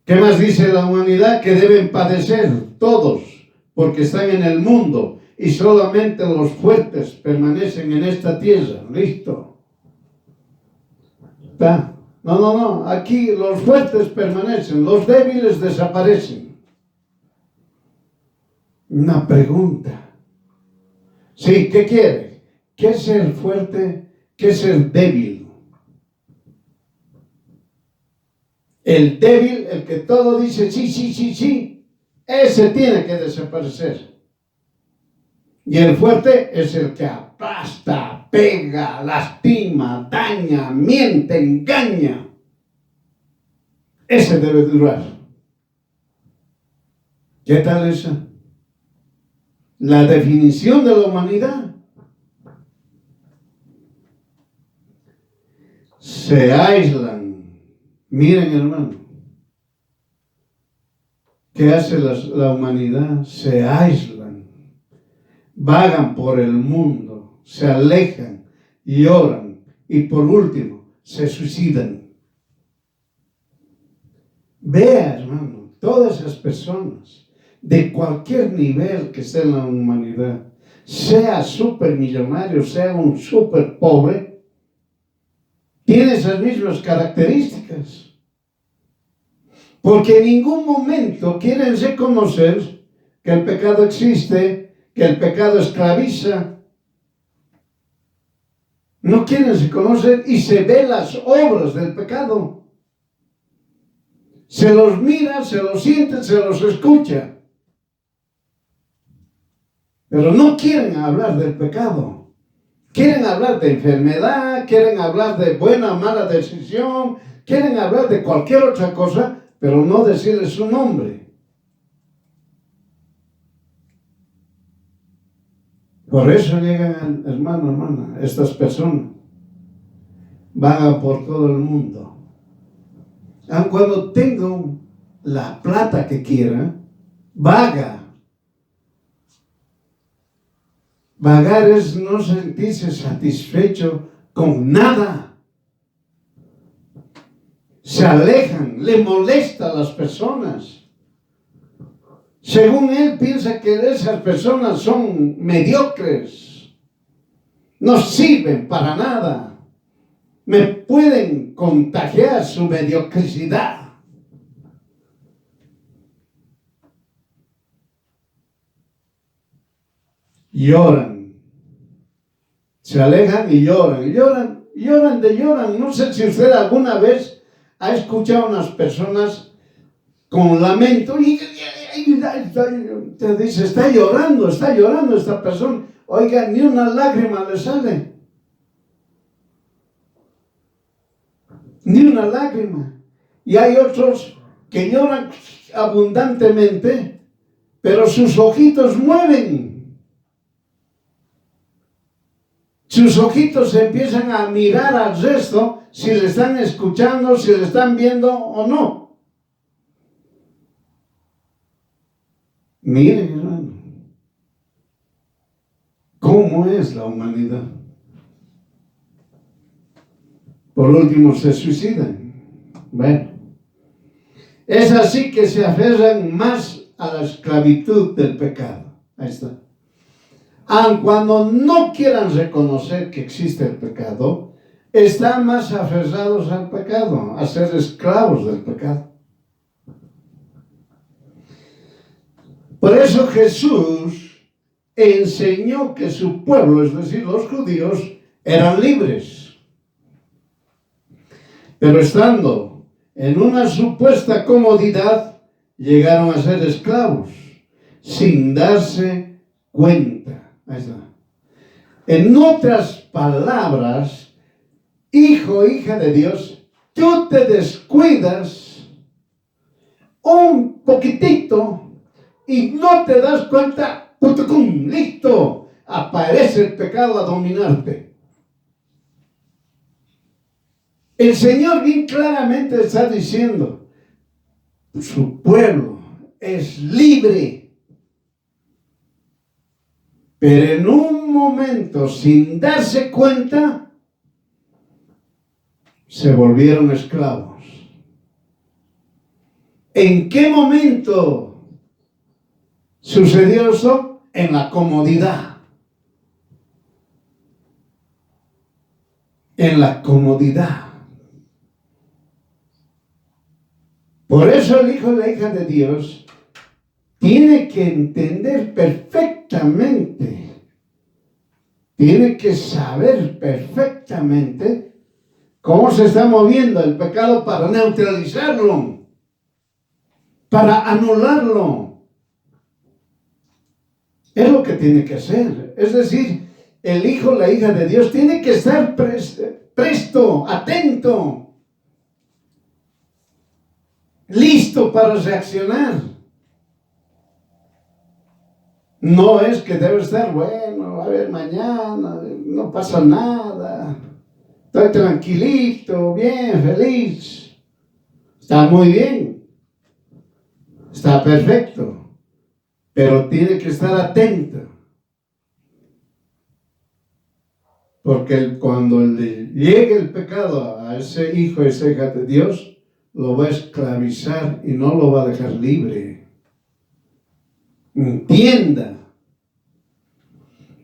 A: ¿Qué más dice la humanidad? Que deben padecer todos, porque están en el mundo, y solamente los fuertes permanecen en esta tierra. Listo. ¿Está? No. Aquí los fuertes permanecen, los débiles desaparecen. Una pregunta. Sí, ¿qué quiere? ¿Qué es ser fuerte? ¿Qué es ser débil? El débil, el que todo dice sí, ese tiene que desaparecer. Y el fuerte es el que aplasta, pega, lastima, daña, miente, engaña. Ese debe durar. ¿Qué tal esa? La definición de la humanidad. Se aíslan. Miren, hermano. ¿Qué hace la humanidad? Se aíslan. Vagan por el mundo. Se alejan. Lloran. Y por último, se suicidan. Vea, hermano, todas esas personas de cualquier nivel que esté en la humanidad, sea supermillonario, sea un super pobre, tiene esas mismas características. Porque en ningún momento quieren reconocer que el pecado existe, que el pecado esclaviza. No quieren reconocer y se ven las obras del pecado. Se los mira, se los siente, se los escucha. Pero no quieren hablar del pecado. Quieren hablar de enfermedad, quieren hablar de buena o mala decisión, quieren hablar de cualquier otra cosa, pero no decirle su nombre. Por eso llegan, hermano, hermana, estas personas. Vagan por todo el mundo. Aun cuando tengan la plata que quieran, vaga. Vagar es no sentirse satisfecho con nada. Se alejan, le molesta a las personas. Según él, piensa que esas personas son mediocres. No sirven para nada. Me pueden contagiar su mediocridad. Lloran. Se alejan y lloran. Lloran. No sé si usted alguna vez ha escuchado a unas personas con lamento y te dice, está llorando esta persona. Oiga, ni una lágrima le sale. Ni una lágrima. Y hay otros que lloran abundantemente, pero sus ojitos mueven. Sus ojitos empiezan a mirar al resto si le están escuchando, si le están viendo o no. Miren, hermano, cómo es la humanidad. Por último, se suicidan. Bueno, es así que se aferran más a la esclavitud del pecado. Ahí está. Aun cuando no quieran reconocer que existe el pecado, están más aferrados al pecado, a ser esclavos del pecado. Por eso Jesús enseñó que su pueblo, es decir, los judíos, eran libres. Pero estando en una supuesta comodidad, llegaron a ser esclavos, sin darse cuenta. Ahí está. En otras palabras, hijo, hija de Dios, tú te descuidas un poquitito y no te das cuenta, ¡putucum! Listo, aparece el pecado a dominarte. El Señor bien claramente está diciendo, su pueblo es libre. Pero en un momento, sin darse cuenta, se volvieron esclavos. ¿En qué momento sucedió eso? en la comodidad. En la comodidad. Por eso el hijo y la hija de Dios tiene que entender perfectamente, tiene que saber perfectamente cómo se está moviendo el pecado para neutralizarlo, para anularlo. Es lo que tiene que hacer. Es decir, el hijo, la hija de Dios tiene que estar presto, atento, listo para reaccionar. No es que debe estar, bueno, a ver, mañana, no pasa nada, estoy tranquilito, bien, feliz. Está muy bien, está perfecto, pero tiene que estar atento. Porque cuando le llegue el pecado a ese hijo, esa hija de Dios, lo va a esclavizar y no lo va a dejar libre. Entienda.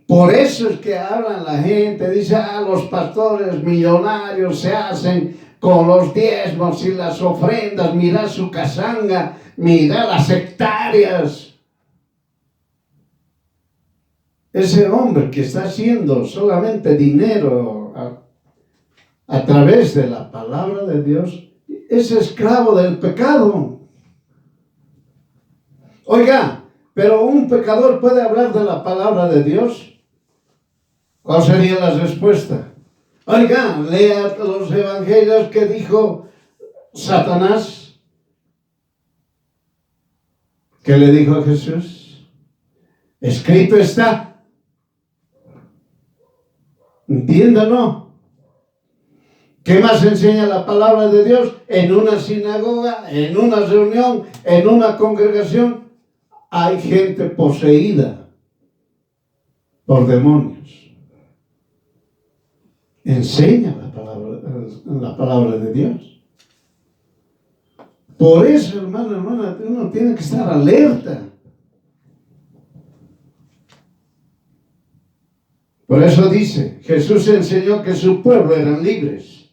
A: Por eso es que hablan la gente, dice, los pastores millonarios se hacen con los diezmos y las ofrendas, mira su casanga, mira las hectáreas. Ese hombre que está haciendo solamente dinero a través de la palabra de Dios, es esclavo del pecado. Oiga, pero un pecador puede hablar de la palabra de Dios. ¿Cuál sería la respuesta? Oiga, lea los evangelios que dijo Satanás. ¿Qué le dijo a Jesús? Escrito está. Entiéndalo. ¿Qué más enseña la palabra de Dios? En una sinagoga, en una reunión, en una congregación, hay gente poseída por demonios. Enseña la palabra de Dios. Por eso, hermano, hermana, uno tiene que estar alerta. Por eso dice, Jesús enseñó que su pueblo eran libres,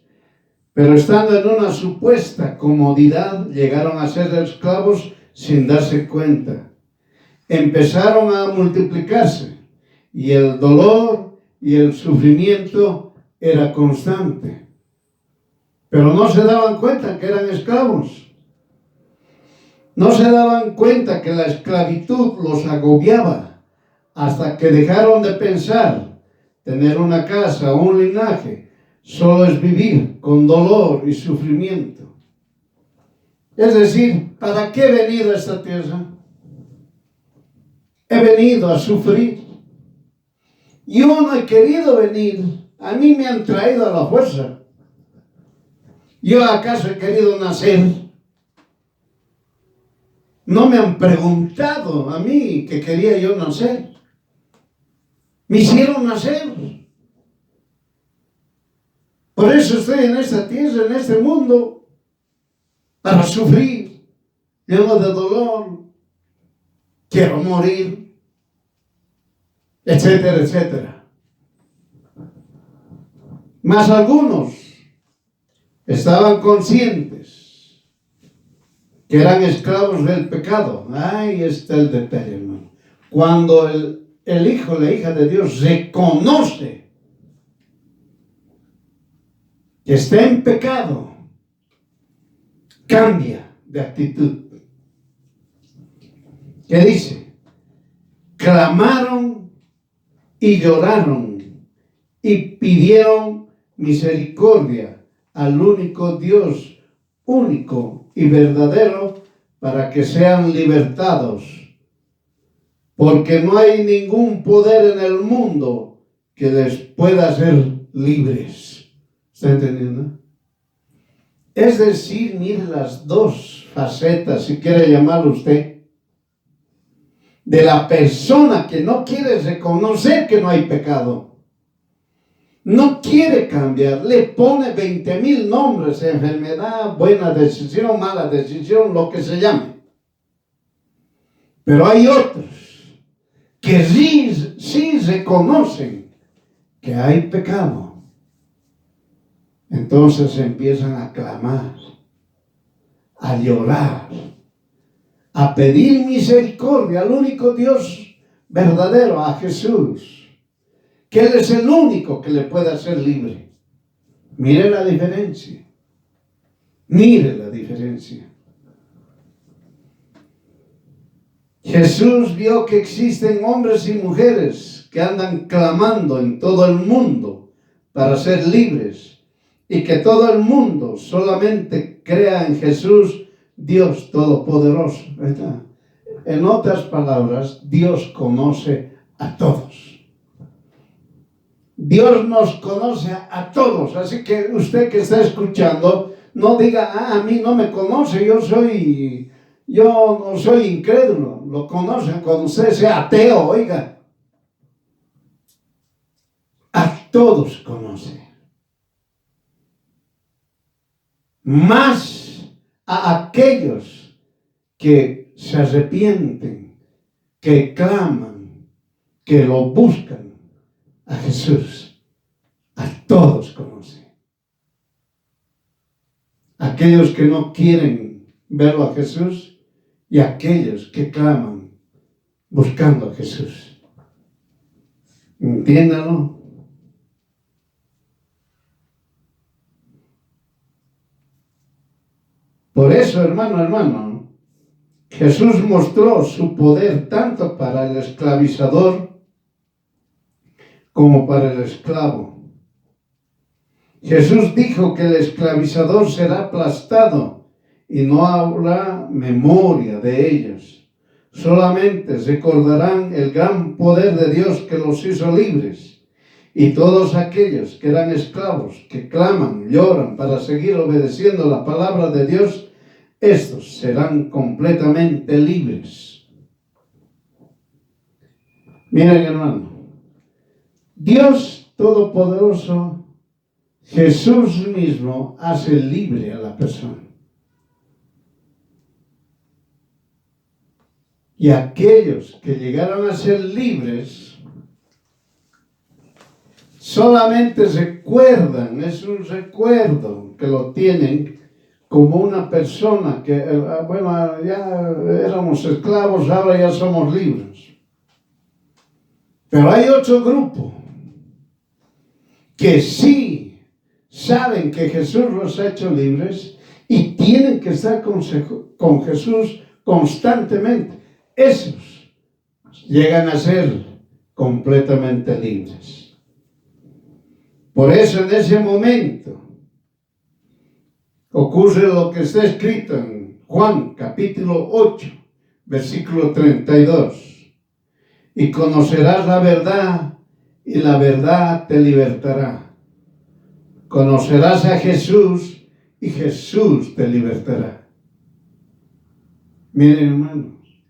A: pero estando en una supuesta comodidad, llegaron a ser esclavos sin darse cuenta. Empezaron a multiplicarse y el dolor y el sufrimiento era constante. Pero no se daban cuenta que eran esclavos. No se daban cuenta que la esclavitud los agobiaba hasta que dejaron de pensar tener una casa o un linaje. Solo es vivir con dolor y sufrimiento. Es decir, ¿para qué he venido a esta tierra? He venido a sufrir. Yo no he querido venir. A mí me han traído a la fuerza. ¿Yo acaso he querido nacer? No me han preguntado a mí que quería yo nacer. Me hicieron nacer. Por eso estoy en esta tierra, en este mundo, para sufrir, lleno de dolor, quiero morir, etcétera, etcétera. Mas algunos estaban conscientes que eran esclavos del pecado. Ahí está el detalle, hermano. Cuando el hijo, la hija de Dios reconoce que está en pecado, cambia de actitud. ¿Qué dice? Clamaron y lloraron y pidieron misericordia al único Dios, único y verdadero, para que sean libertados, porque no hay ningún poder en el mundo que les pueda hacer libres. ¿Está entendiendo? Es decir, mire las dos facetas, si quiere llamarlo usted, de la persona que no quiere reconocer que no hay pecado. No quiere cambiar, le pone 20,000 nombres, enfermedad, buena decisión, mala decisión, lo que se llame. Pero hay otros que sí reconocen que hay pecado, entonces empiezan a clamar, a llorar, a pedir misericordia al único Dios verdadero, a Jesús, que Él es el único que le puede hacer libre. Mire la diferencia. Mire la diferencia. Jesús vio que existen hombres y mujeres que andan clamando en todo el mundo para ser libres y que todo el mundo solamente crea en Jesús, Dios Todopoderoso, ¿verdad? En otras palabras, Dios conoce a todos. Dios nos conoce a todos, así que usted que está escuchando, no diga, a mí no me conoce, yo no soy incrédulo. Lo conocen cuando usted sea ateo, oiga. A todos conoce. Más a aquellos que se arrepienten, que claman, que lo buscan a Jesús. A todos conoce. Aquellos que no quieren verlo a Jesús y aquellos que claman buscando a Jesús. Entiéndalo. Por eso, hermano, Jesús mostró su poder tanto para el esclavizador como para el esclavo. Jesús dijo que el esclavizador será aplastado y no habrá memoria de ellos. Solamente recordarán el gran poder de Dios que los hizo libres. Y todos aquellos que eran esclavos, que claman, lloran para seguir obedeciendo la palabra de Dios, estos serán completamente libres. Miren, hermano, Dios Todopoderoso, Jesús mismo hace libre a la persona. Y aquellos que llegaron a ser libres solamente recuerdan, es un recuerdo que lo tienen como una persona que, bueno, ya éramos esclavos, ahora ya somos libres. Pero hay otro grupo que sí saben que Jesús los ha hecho libres y tienen que estar con Jesús constantemente. Esos llegan a ser completamente libres. Por eso en ese momento ocurre lo que está escrito en Juan capítulo 8, versículo 32. Y conocerás la verdad y la verdad te libertará. Conocerás a Jesús y Jesús te libertará. Miren, hermanos,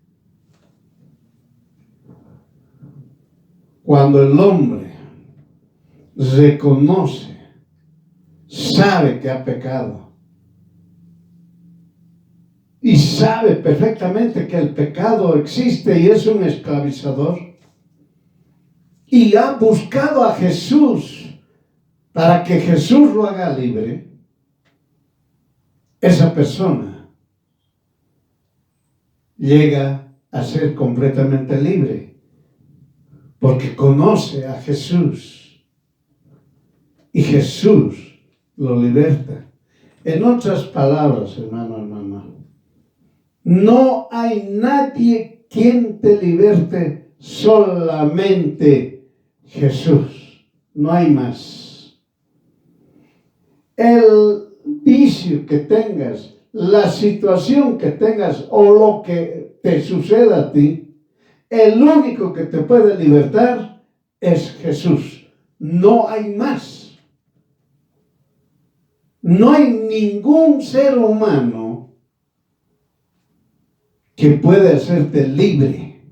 A: cuando el hombre reconoce, sabe que ha pecado y sabe perfectamente que el pecado existe y es un esclavizador, y ha buscado a Jesús para que Jesús lo haga libre, esa persona llega a ser completamente libre porque conoce a Jesús y Jesús lo liberta. En otras palabras, hermana, no hay nadie quien te liberte, solamente Jesús. No hay más. El vicio que tengas, la situación que tengas o lo que te suceda a ti, el único que te puede libertar es Jesús. No hay más. No hay ningún ser humano que pueda hacerte libre.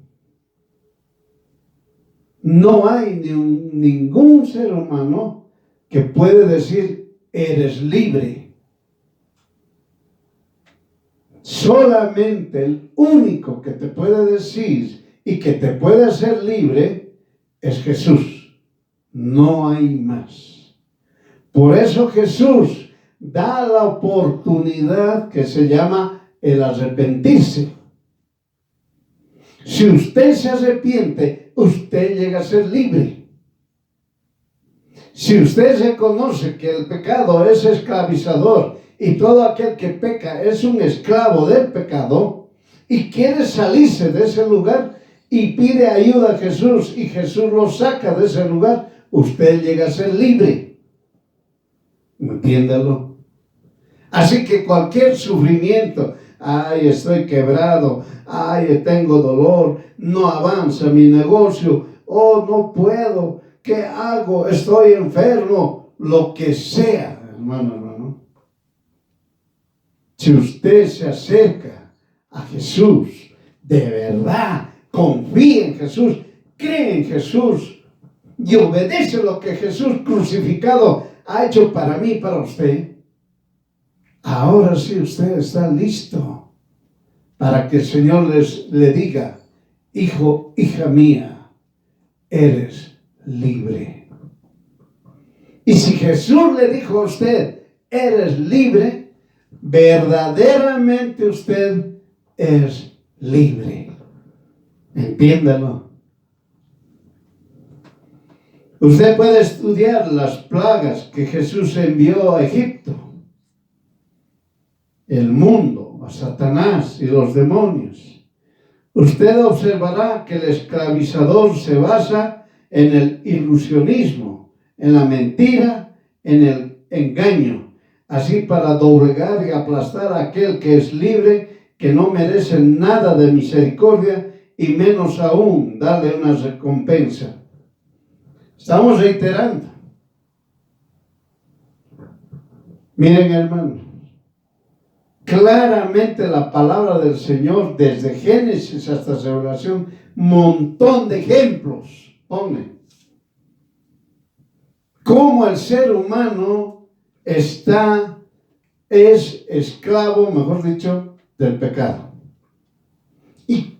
A: No hay ningún ser humano que puede decir, eres libre. Solamente el único que te puede decir y que te puede hacer libre es Jesús. No hay más. Por eso Jesús da la oportunidad que se llama el arrepentirse. Si usted se arrepiente, usted llega a ser libre. Si usted reconoce que el pecado es esclavizador y todo aquel que peca es un esclavo del pecado y quiere salirse de ese lugar y pide ayuda a Jesús y Jesús lo saca de ese lugar, usted llega a ser libre. Entiéndalo. Así que cualquier sufrimiento, ay, estoy quebrado, ay, tengo dolor, no avanza mi negocio, oh, no puedo, ¿qué hago? Estoy enfermo, lo que sea, hermano. Si usted se acerca a Jesús, de verdad, confía en Jesús, cree en Jesús y obedece lo que Jesús crucificado ha hecho para mí y para usted, ahora sí usted está listo para que el Señor le diga, hijo, hija mía, eres libre. Y si Jesús le dijo a usted, eres libre, verdaderamente usted es libre. Entiéndalo. Usted puede estudiar las plagas que Jesús envió a Egipto, el mundo, a Satanás y los demonios. Usted observará que el esclavizador se basa en el ilusionismo, en la mentira, en el engaño, así para doblegar y aplastar a aquel que es libre, que no merece nada de misericordia y menos aún darle una recompensa. Estamos reiterando. Miren, hermanos, claramente la palabra del Señor, desde Génesis hasta Revelación, montón de ejemplos pone cómo el ser humano es esclavo, mejor dicho, del pecado. Y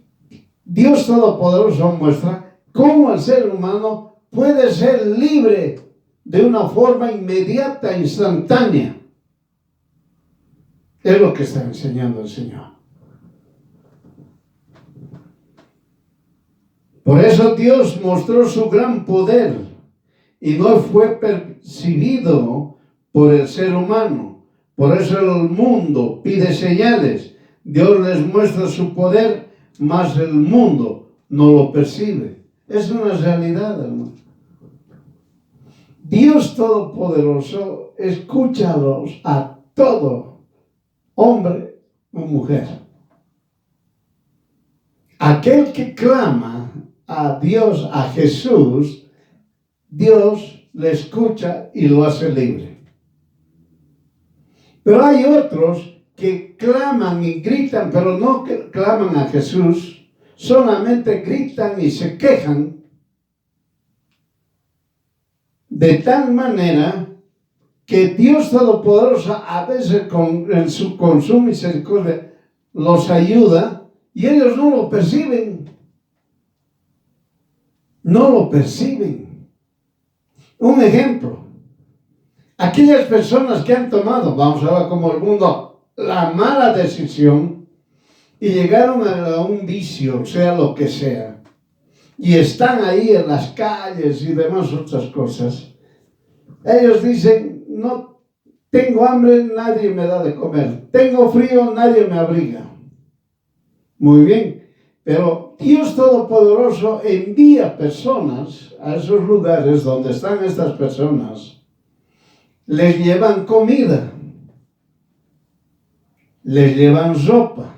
A: Dios Todopoderoso muestra cómo el ser humano puede ser libre de una forma inmediata, instantánea. Es lo que está enseñando el Señor. Por eso Dios mostró su gran poder y no fue percibido por el ser humano. Por eso el mundo pide señales. Dios les muestra su poder, mas el mundo no lo percibe. Es una realidad, hermano. Dios Todopoderoso escucha a todo hombre o mujer. Aquel que clama a Dios, a Jesús, Dios le escucha y lo hace libre. Pero hay otros que claman y gritan, pero no claman a Jesús, solamente gritan y se quejan, de tal manera que Dios Todopoderoso a veces con su misericordia los ayuda y ellos no lo perciben. No lo perciben. Un ejemplo. Aquellas personas que han tomado, vamos a ver como el mundo, la mala decisión y llegaron a un vicio, sea lo que sea, y están ahí en las calles y demás otras cosas. Ellos dicen, no tengo hambre, nadie me da de comer. Tengo frío, nadie me abriga. Muy bien, pero Dios Todopoderoso envía personas a esos lugares donde están estas personas. Les llevan comida, les llevan ropa.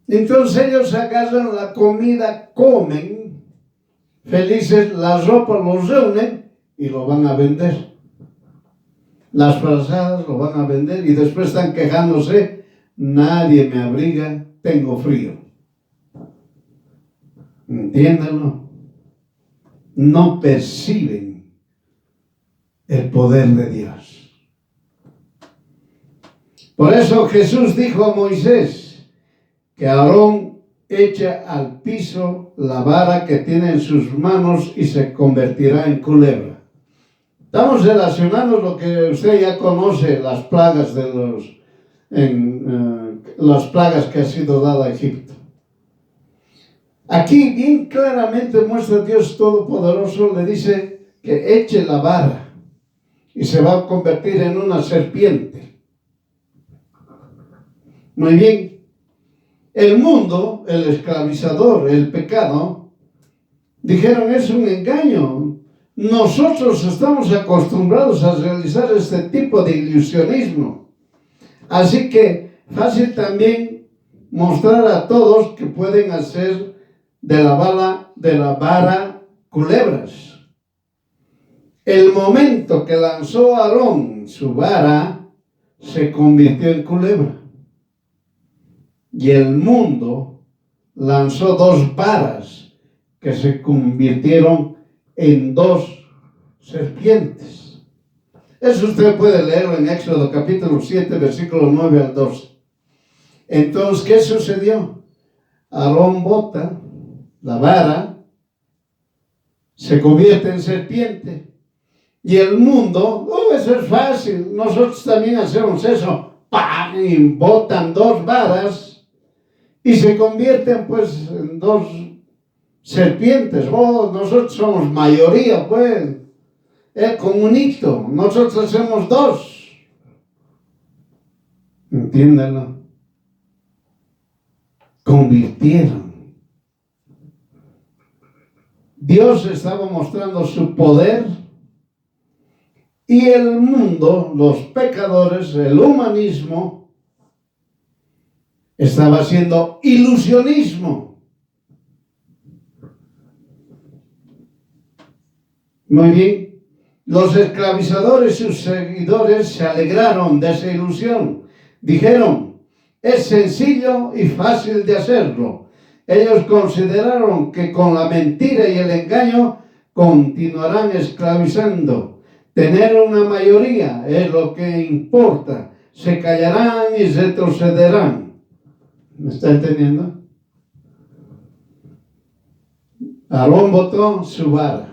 A: Entonces ellos agarran la comida, comen, felices, la ropa los reúnen y lo van a vender. Las frazadas lo van a vender y después están quejándose, nadie me abriga, tengo frío. Entiéndanlo. No perciben el poder de Dios. Por eso Jesús dijo a Moisés que Aarón echa al piso la vara que tiene en sus manos y se convertirá en culebra. Estamos relacionando lo que usted ya conoce, las plagas las plagas que ha sido dada a Egipto. Aquí bien claramente muestra Dios Todopoderoso, le dice que eche la vara y se va a convertir en una serpiente. Muy bien. El mundo, el esclavizador, el pecado, dijeron es un engaño. Nosotros estamos acostumbrados a realizar este tipo de ilusionismo. Así que fácil también mostrar a todos que pueden hacer de la vara culebras. El momento que lanzó Aarón su vara, se convirtió en culebra. Y el mundo lanzó 2 varas que se convirtieron en 2 serpientes. Eso usted puede leerlo en Éxodo capítulo 7, versículos 9 al 12. Entonces, ¿qué sucedió? Aarón bota la vara, se convierte en serpiente. Y el mundo, eso es fácil, nosotros también hacemos eso. ¡Pam! Y botan 2 varas y se convierten pues en 2 serpientes. Nosotros somos mayoría, pues. El comunito, nosotros hacemos 2. Entiéndanlo. Convirtieron. Dios estaba mostrando su poder y el mundo, los pecadores, el humanismo, estaba haciendo ilusionismo. Muy bien. Los esclavizadores y sus seguidores se alegraron de esa ilusión. Dijeron, es sencillo y fácil de hacerlo. Ellos consideraron que con la mentira y el engaño continuarán esclavizando. Tener una mayoría es lo que importa. Se callarán y retrocederán. ¿Me está entendiendo? Aarón botó su vara.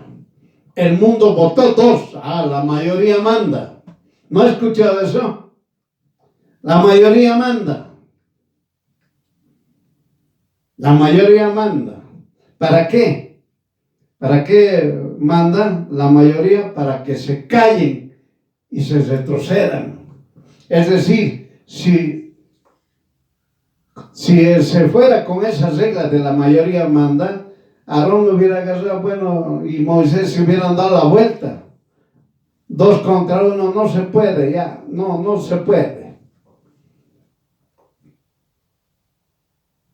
A: El mundo votó 2. La mayoría manda. ¿No ha escuchado eso? La mayoría manda. La mayoría manda. ¿Para qué? ¿Para qué manda la mayoría? Para que se callen y se retrocedan. Es decir, si se fuera con esas reglas de la mayoría manda, Aarón lo hubiera agarrado, y Moisés se hubieran dado la vuelta. 2 contra 1 no se puede, ya, no se puede.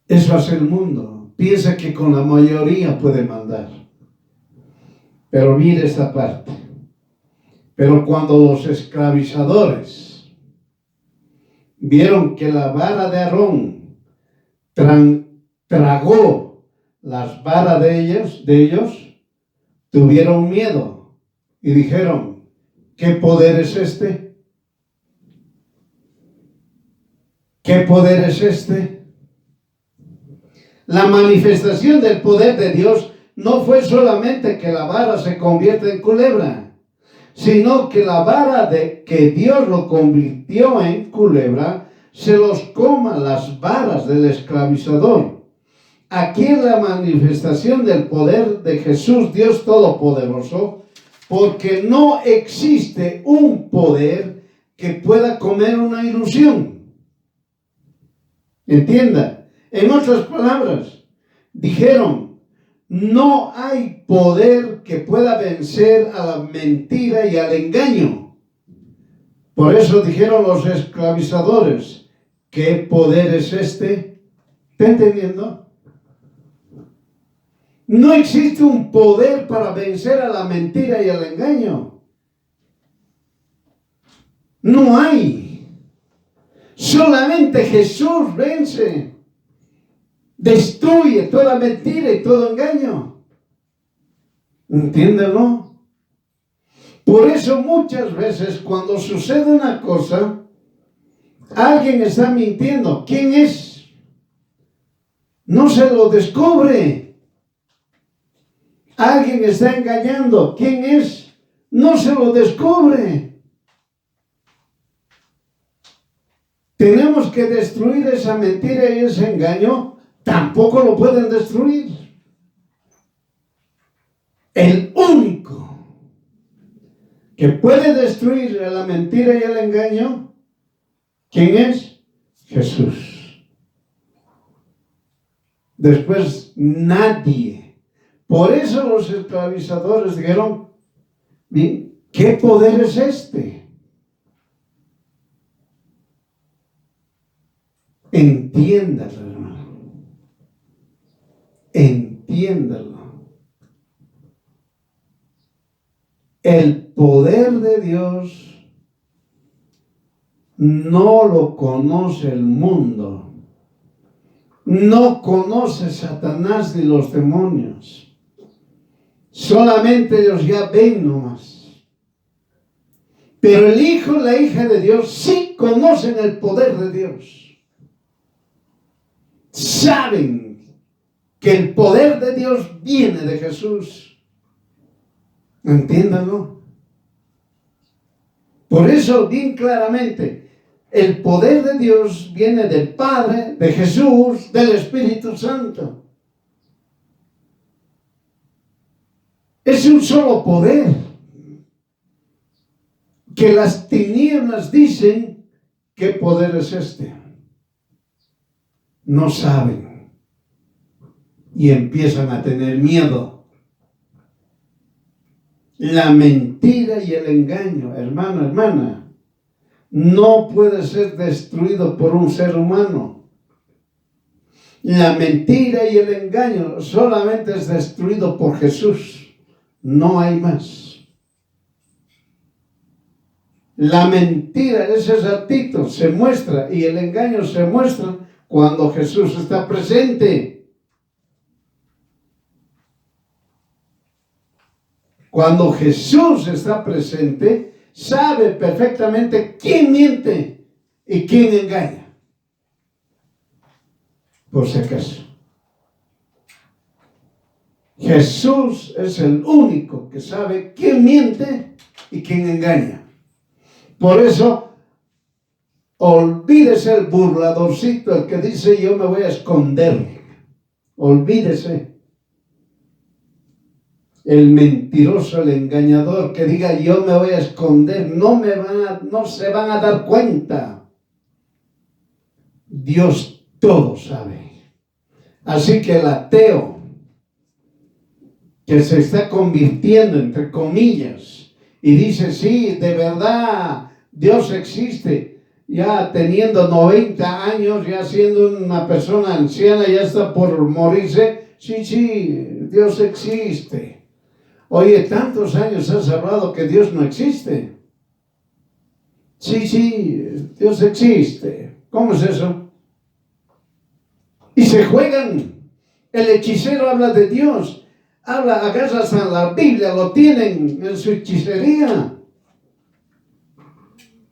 A: Eso hace el mundo. Piensa que con la mayoría puede mandar. Pero mire esta parte. Pero cuando los esclavizadores vieron que la vara de Aarón tragó las varas de ellos, tuvieron miedo y dijeron, ¿qué poder es este? ¿Qué poder es este? La manifestación del poder de Dios no fue solamente que la vara se convierta en culebra, sino que la vara que Dios lo convirtió en culebra, se los coma las varas del esclavizador. Aquí es la manifestación del poder de Jesús, Dios Todopoderoso, porque no existe un poder que pueda comer una ilusión. Entienda, en otras palabras, dijeron, no hay poder que pueda vencer a la mentira y al engaño. Por eso dijeron los esclavizadores, ¿qué poder es este? ¿Está entendiendo? No existe un poder para vencer a la mentira y al engaño. No hay. Solamente Jesús vence. Destruye toda mentira y todo engaño. ¿Entiéndelo? Por eso muchas veces cuando sucede una cosa, alguien está mintiendo. ¿Quién es? no se lo descubre. Alguien está engañando. ¿Quién es? No se lo descubre. Tenemos que destruir esa mentira y ese engaño. Tampoco lo pueden destruir. El único que puede destruir la mentira y el engaño, ¿quién es? Jesús. Después, nadie. Por eso los esclavizadores dijeron, ¿qué poder es este? Entiéndalo, hermano. Entiéndalo. El poder de Dios no lo conoce el mundo. No conoce Satanás ni los demonios. Solamente ellos ya ven nomás. Pero el Hijo y la hija de Dios sí conocen el poder de Dios. Saben que el poder de Dios viene de Jesús. Entiéndanlo. Por eso, bien claramente, el poder de Dios viene del Padre, de Jesús, del Espíritu Santo. Es un solo poder. Que las tinieblas dicen, ¿qué poder es este? No saben. Y empiezan a tener miedo. La mentira y el engaño, hermano, hermana, no puede ser destruido por un ser humano. La mentira y el engaño solamente es destruido por Jesús. No hay más. La mentira, ese ratito, se muestra y el engaño se muestra cuando Jesús está presente. Cuando Jesús está presente, sabe perfectamente quién miente y quién engaña. Por si acaso. Jesús es el único que sabe quién miente y quién engaña. Por eso, olvídese el burladorcito, el que dice yo me voy a esconder. Olvídese. El mentiroso, el engañador que diga yo me voy a esconder, no se van a dar cuenta. Dios todo sabe. Así que el ateo que se está convirtiendo entre comillas y dice sí, de verdad Dios existe, ya teniendo 90 años, ya siendo una persona anciana, ya está por morirse, sí, Dios existe. Oye, tantos años has hablado que Dios no existe. Sí, Dios existe. ¿Cómo es eso? Y se juegan. El hechicero habla de Dios. Agarra hasta la Biblia, lo tienen en su hechicería.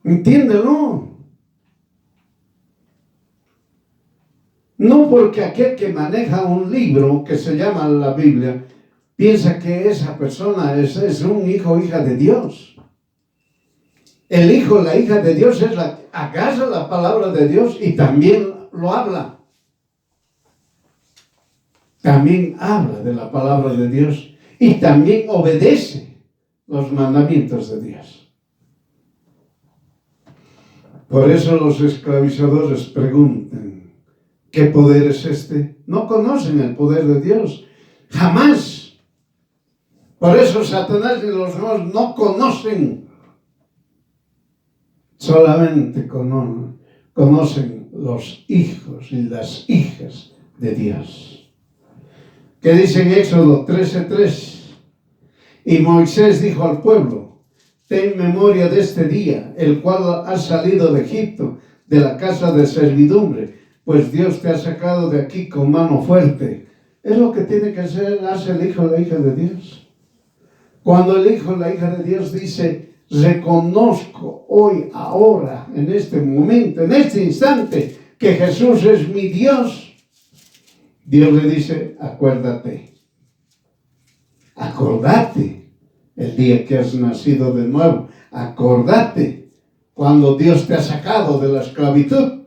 A: Entiéndelo. No porque aquel que maneja un libro que se llama la Biblia piensa que esa persona es un hijo o hija de Dios. El hijo o la hija de Dios agarra la palabra de Dios y también lo habla. También habla de la palabra de Dios y también obedece los mandamientos de Dios. Por eso los esclavizadores preguntan, ¿qué poder es este? No conocen el poder de Dios. Jamás. Por eso Satanás y los demás no conocen. Solamente conocen los hijos y las hijas de Dios. ¿Qué dice en Éxodo 13:3? Y Moisés dijo al pueblo, ten memoria de este día, el cual has salido de Egipto, de la casa de servidumbre, pues Dios te ha sacado de aquí con mano fuerte. Es lo que tiene que hacer, hace el hijo o la hija de Dios. Cuando el hijo o la hija de Dios dice, reconozco hoy, ahora, en este momento, en este instante, que Jesús es mi Dios, Dios le dice, acuérdate. Acordate el día que has nacido de nuevo. Acordate cuando Dios te ha sacado de la esclavitud.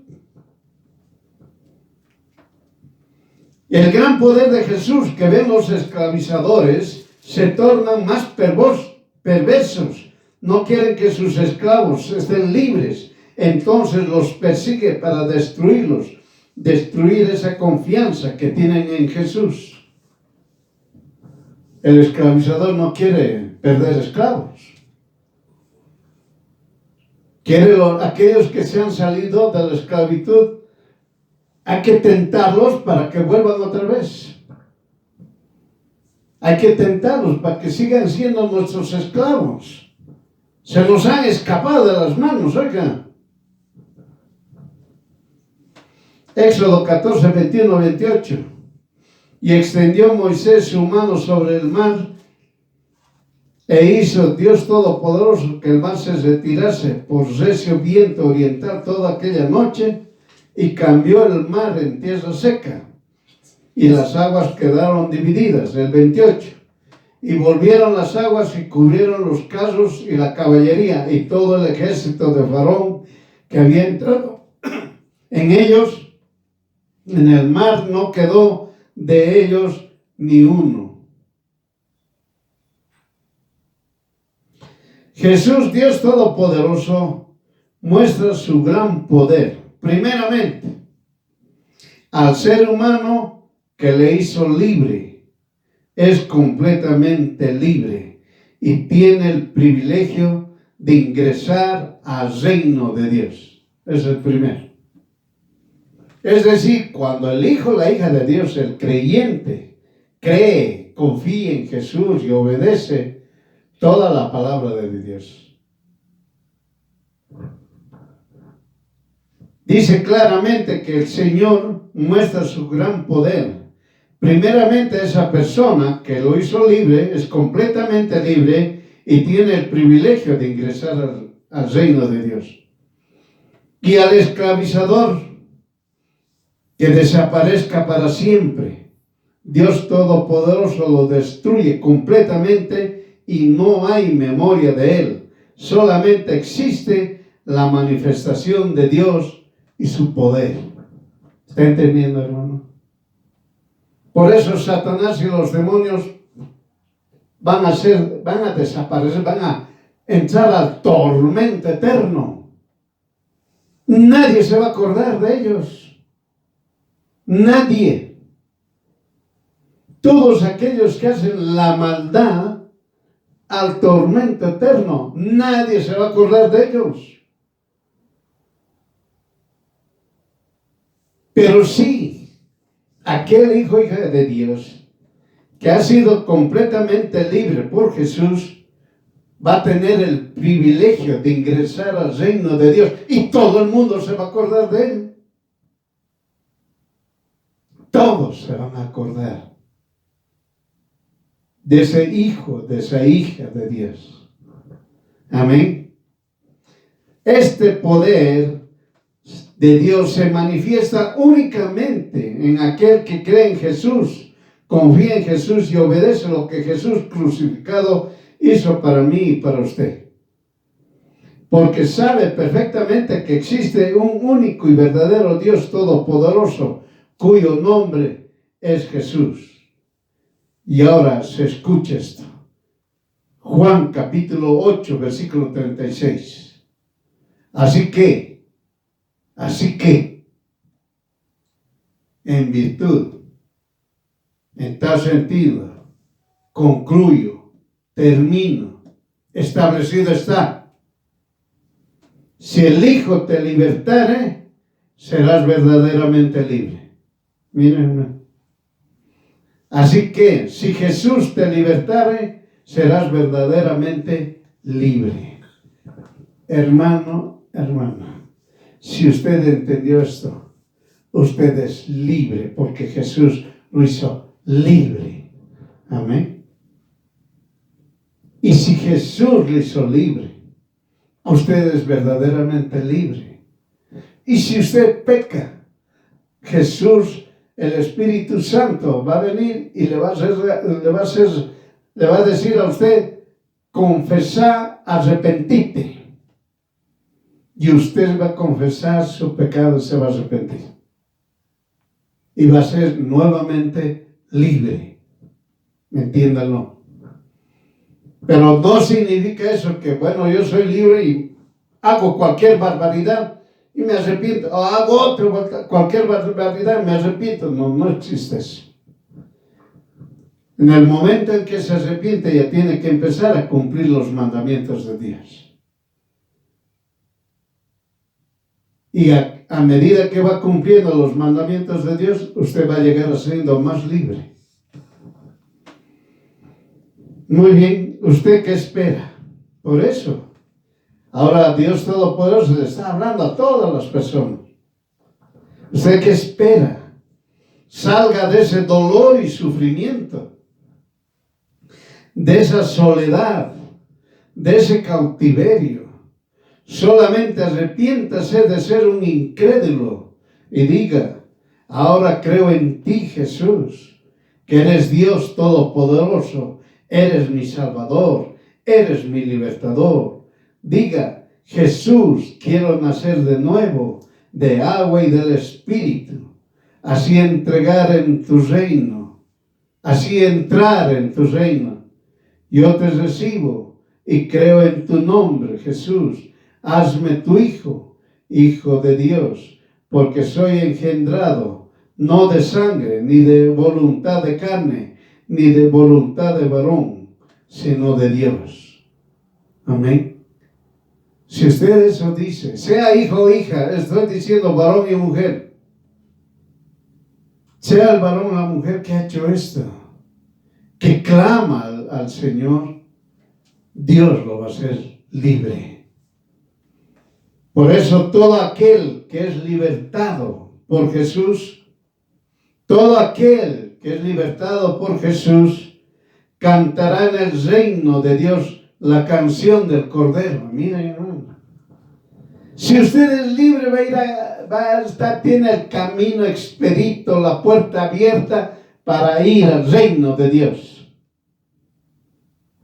A: Y el gran poder de Jesús que ven los esclavizadores se tornan más perversos. No quieren que sus esclavos estén libres. Entonces los persigue para destruirlos. Destruir esa confianza que tienen en Jesús. El esclavizador no quiere perder esclavos. Quiere aquellos que se han salido de la esclavitud. Hay que tentarlos para que vuelvan otra vez. Hay que tentarlos para que sigan siendo nuestros esclavos. Se nos han escapado de las manos, oigan. Éxodo 14, 21, 28. Y extendió Moisés su mano sobre el mar, e hizo Dios Todopoderoso que el mar se retirase por recio viento oriental toda aquella noche, y cambió el mar en tierra seca, y las aguas quedaron divididas. El 28. Y volvieron las aguas y cubrieron los carros y la caballería y todo el ejército de Faraón que había entrado en ellos. En el mar no quedó de ellos ni uno. Jesús, Dios Todopoderoso, muestra su gran poder, primeramente, al ser humano que le hizo libre. Es completamente libre y tiene el privilegio de ingresar al reino de Dios. Es el primero. Es decir, cuando el hijo o la hija de Dios, el creyente, cree, confía en Jesús y obedece toda la palabra de Dios. Dice claramente que el Señor muestra su gran poder. Primeramente, esa persona que lo hizo libre es completamente libre y tiene el privilegio de ingresar al reino de Dios. Y al esclavizador, que desaparezca para siempre. Dios Todopoderoso lo destruye completamente y no hay memoria de él. Solamente existe la manifestación de Dios y su poder. ¿Está entendiendo, hermano? Por eso Satanás y los demonios van a desaparecer, van a entrar al tormento eterno. Nadie se va a acordar de ellos. Nadie. Todos aquellos que hacen la maldad al tormento eterno, nadie se va a acordar de ellos. Pero sí, aquel hijo o hija de Dios que ha sido completamente libre por Jesús va a tener el privilegio de ingresar al reino de Dios y todo el mundo se va a acordar de él. Todos se van a acordar de ese hijo, de esa hija de Dios. Amén. Este poder de Dios se manifiesta únicamente en aquel que cree en Jesús, confía en Jesús y obedece lo que Jesús crucificado hizo para mí y para usted. Porque sabe perfectamente que existe un único y verdadero Dios todopoderoso, cuyo nombre es Jesús. Y ahora se escucha esto. Juan capítulo 8, versículo 36. Así que, en virtud, en tal sentido, concluyo, termino, establecido está. Si el Hijo te libertare, serás verdaderamente libre. Miren. Así que, si Jesús te libertare, serás verdaderamente libre. Hermano, hermana, si usted entendió esto, usted es libre porque Jesús lo hizo libre. Amén. Y si Jesús lo hizo libre, usted es verdaderamente libre. Y si usted peca, Jesús el Espíritu Santo va a venir y le va a decir a usted, confesar, arrepentirte. Y usted va a confesar su pecado y se va a arrepentir. Y va a ser nuevamente libre. Entiéndanlo. Pero no significa eso que, bueno, yo soy libre y hago cualquier barbaridad y me arrepiento. O hago cualquier barbaridad y me arrepiento. No, no existe eso. En el momento en que se arrepiente ya tiene que empezar a cumplir los mandamientos de Dios. Y a medida que va cumpliendo los mandamientos de Dios, usted va a llegar a siendo más libre. Muy bien, ¿usted qué espera? Por eso, ahora Dios Todopoderoso le está hablando a todas las personas. ¿Usted qué espera? Salga de ese dolor y sufrimiento, de esa soledad, de ese cautiverio. Solamente arrepiéntase de ser un incrédulo y diga, ahora creo en ti, Jesús, que eres Dios Todopoderoso, eres mi Salvador, eres mi libertador. Diga, Jesús, quiero nacer de nuevo, de agua y del Espíritu, así entregar en tu reino, así entrar en tu reino. Yo te recibo y creo en tu nombre, Jesús. Hazme tu hijo, hijo de Dios, porque soy engendrado, no de sangre, ni de voluntad de carne, ni de voluntad de varón, sino de Dios. Amén. Si usted eso dice, sea hijo o hija, estoy diciendo varón y mujer, sea el varón o la mujer que ha hecho esto, que clama al Señor, Dios lo va a hacer libre. Por eso todo aquel que es libertado por Jesús, todo aquel que es libertado por Jesús, cantará en el reino de Dios la canción del Cordero. Miren, hermano. Si usted es libre, tiene el camino expedito, la puerta abierta para ir al reino de Dios.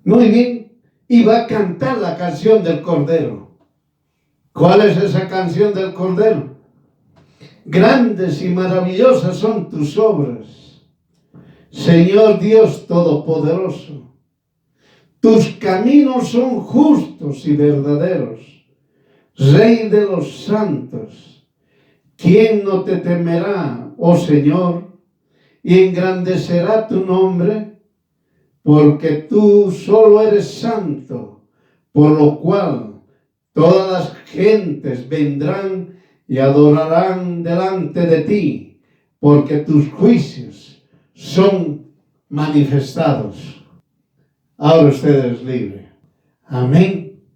A: Muy bien. Y va a cantar la canción del Cordero. ¿Cuál es esa canción del Cordero? Grandes y maravillosas son tus obras, Señor Dios Todopoderoso. Tus caminos son justos y verdaderos, Rey de los santos. ¿Quién no te temerá, oh Señor, y engrandecerá tu nombre? Porque tú solo eres santo, por lo cual todas las gentes vendrán y adorarán delante de ti, porque tus juicios son manifestados. Ahora usted es libre. Amén.